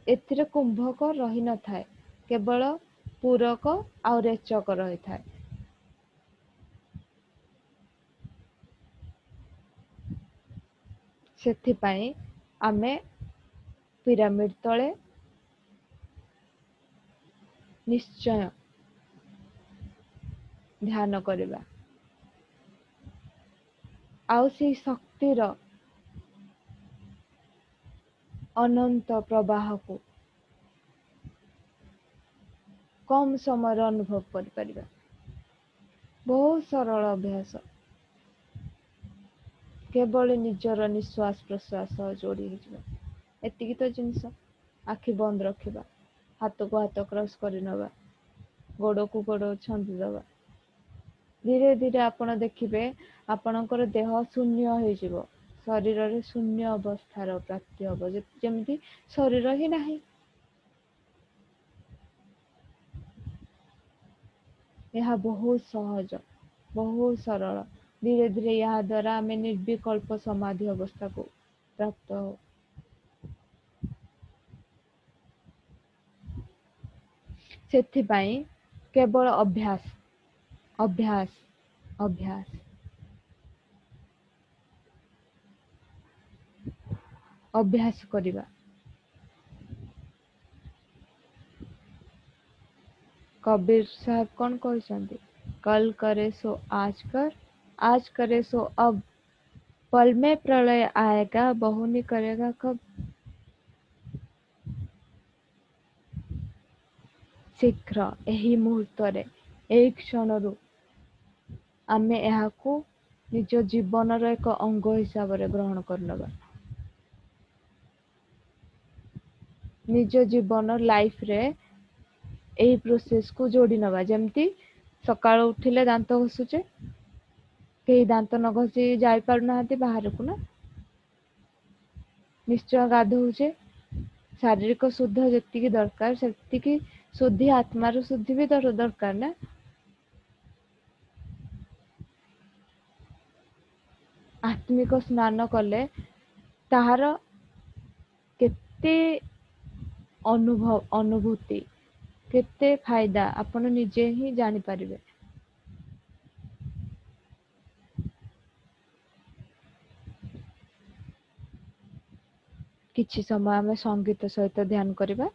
एथिरे कुंभक रही न थाए କେବଳ ପୂରକ ଆଉ ରେଚକ ରହିଥାଏ। ସେଥିପାଇଁ ଆମେ ପିରାମିଡ ତଳେ ନିଶ୍ଚୟ ଧ୍ୟାନ କରିବା ଆଉ ସେଇ ଶକ୍ତିର ଅନନ୍ତ ପ୍ରବାହକୁ କମ ସମୟରେ ଅନୁଭବ କରିପାରିବା। ବହୁତ ସରଳ ଅଭ୍ୟାସ, କେବଳ ନିଜର ନିଶ୍ୱାସ ପ୍ରଶ୍ୱାସ ଯୋଡ଼ି ହେଇଯିବା। ଏତିକି ତ ଜିନିଷ। ଆଖି ବନ୍ଦ ରଖିବା, ହାତକୁ ହାତ କ୍ରସ କରି ନେବା, ଗୋଡକୁ ଗୋଡ ଛନ୍ଦି ଦେବା। ଧୀରେ ଧୀରେ ଆପଣ ଦେଖିବେ ଆପଣଙ୍କର ଦେହ ଶୂନ୍ୟ ହେଇଯିବ। ଶରୀରରେ ଶୂନ୍ୟ ଅବସ୍ଥାର ପ୍ରାପ୍ତି ହବ, ଯେମିତି ଶରୀର ହିଁ ନାହିଁ। ଏହା ବହୁତ ସହଜ, ବହୁତ ସରଳ। ଧୀରେ ଧୀରେ ଏହା ଦ୍ୱାରା ଆମେ ନିର୍ବିକଳ୍ପ ସମାଧି ଅବସ୍ଥାକୁ ପ୍ରାପ୍ତ ହଉ। ସେଥିପାଇଁ କେବଳ ଅଭ୍ୟାସ, ଅଭ୍ୟାସ, ଅଭ୍ୟାସ, ଅଭ୍ୟାସ କରିବା। କବୀର ସାହେବ କଣ କହିଛନ୍ତି? कल करे सो आज करे सो अब, पल में प्रलय आएगा बहुनी करेगा कब। ଶୀଘ୍ର, ଏହି ମୁହୂର୍ତ୍ତରେ, ଏହି କ୍ଷଣରୁ ଆମେ ଏହାକୁ ନିଜ ଜୀବନର ଏକ ଅଙ୍ଗ ହିସାବରେ ଗ୍ରହଣ କରିନେବା। ନିଜ ଜୀବନ ଲାଇଫରେ ଏହି ପ୍ରୋସେସକୁ ଯୋଡ଼ି ନେବା। ଯେମିତି ସକାଳୁ ଉଠିଲେ ଦାନ୍ତ ଘଷୁଛେ, କେହି ଦାନ୍ତ ନ ଘଷି ଯାଇପାରୁନାହାନ୍ତି ବାହାରକୁ ନା, ନିଶ୍ଚୟ ଗାଧୋଉଛେ, ଶାରୀରିକ ଶୁଦ୍ଧ ଯେତିକି ଦରକାର ସେତିକି ଶୁଦ୍ଧି ଆତ୍ମାର ଶୁଦ୍ଧି ବି ଦରକାର ନା। ଆତ୍ମିକ ସ୍ନାନ କଲେ ତାହାର କେତେ ଅନୁଭୂତି, କେତେ ଫାଇଦା ଆପଣ ନିଜେ ହିଁ ଜାଣିପାରିବେ। କିଛି ସମୟ ଆମେ ସଙ୍ଗୀତ ସହିତ ଧ୍ୟାନ କରିବା।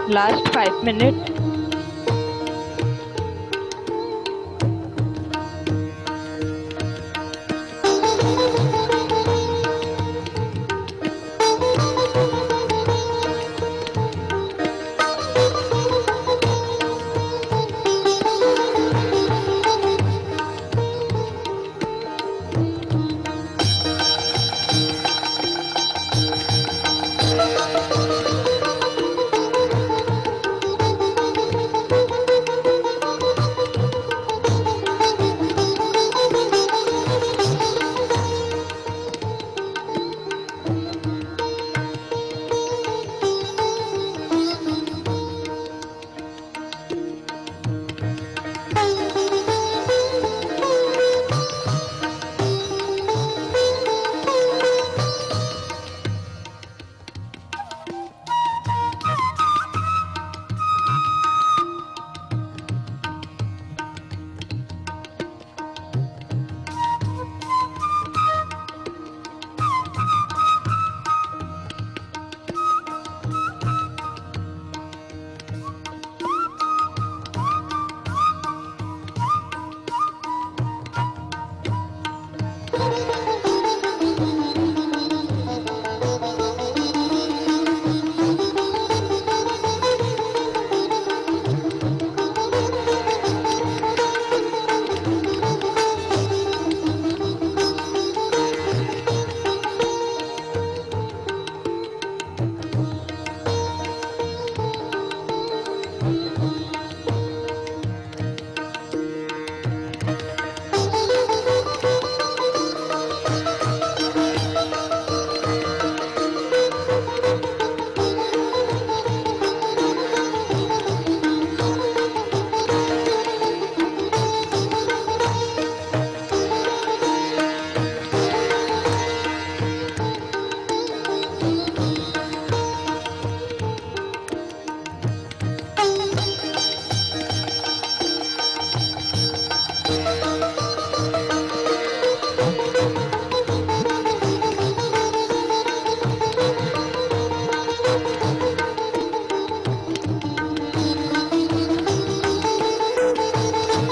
Last 5 minutes.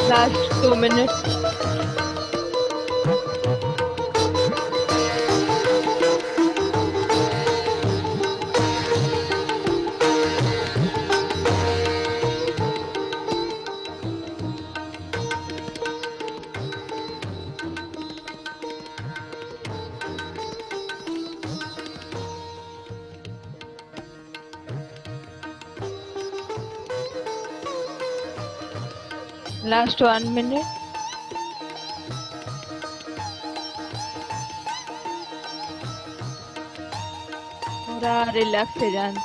Last 2 minutes. Last 1 minute. पूरा रिलैक्स हो जान।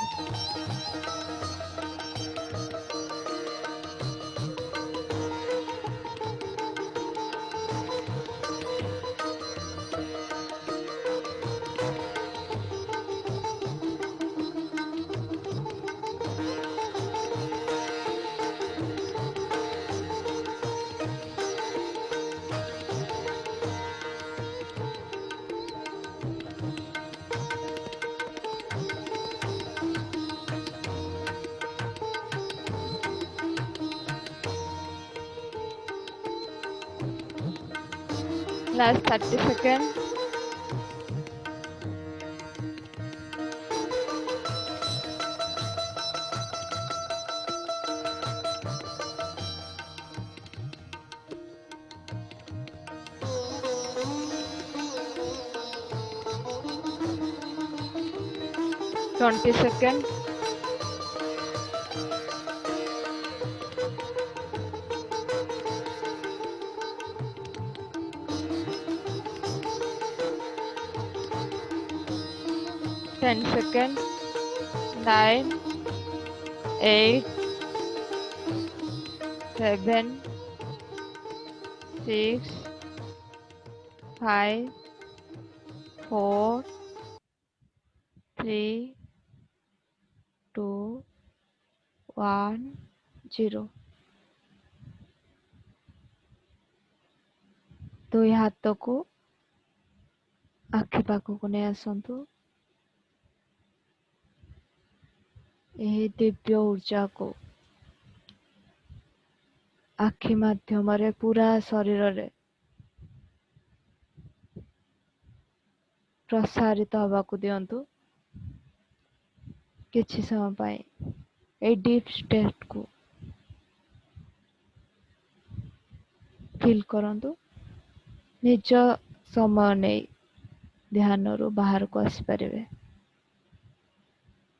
Last 30 seconds. Twenty seconds. Ten seconds. 9, 8, 7, 6, 5, 4, 3, 2, 1, 0। ଦୁଇ ହାତକୁ ଆଖି ପାଖକୁ ନେଇ ଆସନ୍ତୁ। ଏହି ଦିବ୍ୟ ଊର୍ଜାକୁ ଆଖି ମାଧ୍ୟମରେ ପୁରା ଶରୀରରେ ପ୍ରସାରିତ ହେବାକୁ ଦିଅନ୍ତୁ। କିଛି ସମୟ ପାଇଁ এই ଡିପ୍ ଷ୍ଟେଟକୁ ଫିଲ୍ କରନ୍ତୁ। ନିଜ ସମୟ ନେଇ ଧ୍ୟାନରୁ ବାହାରକୁ ଆସିପାରିବେ।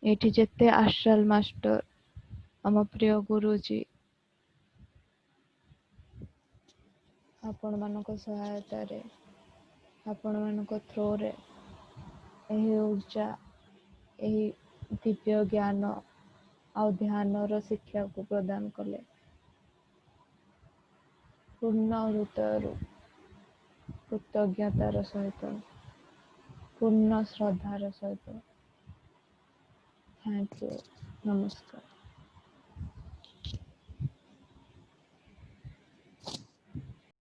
ଏଠି ଯେତେ ଆଷ୍ଟ୍ରାଲ ମାଷ୍ଟର, ଆମ ପ୍ରିୟ ଗୁରୁଜୀ ଆପଣମାନଙ୍କ ସହାୟତାରେ, ଆପଣମାନଙ୍କ ଥ୍ରୋରେ ଏହି ଊର୍ଜା, ଏହି ଦିବ୍ୟ ଜ୍ଞାନ ଆଉ ଧ୍ୟାନର ଶିକ୍ଷାକୁ ପ୍ରଦାନ କଲେ। ପୂର୍ଣ୍ଣ ହୃଦୟରୁ କୃତଜ୍ଞତାର ସହିତ, ପୂର୍ଣ୍ଣ ଶ୍ରଦ୍ଧାର ସହିତ ଥ୍ୟାଙ୍କ ୟୁ, ନମସ୍କାର।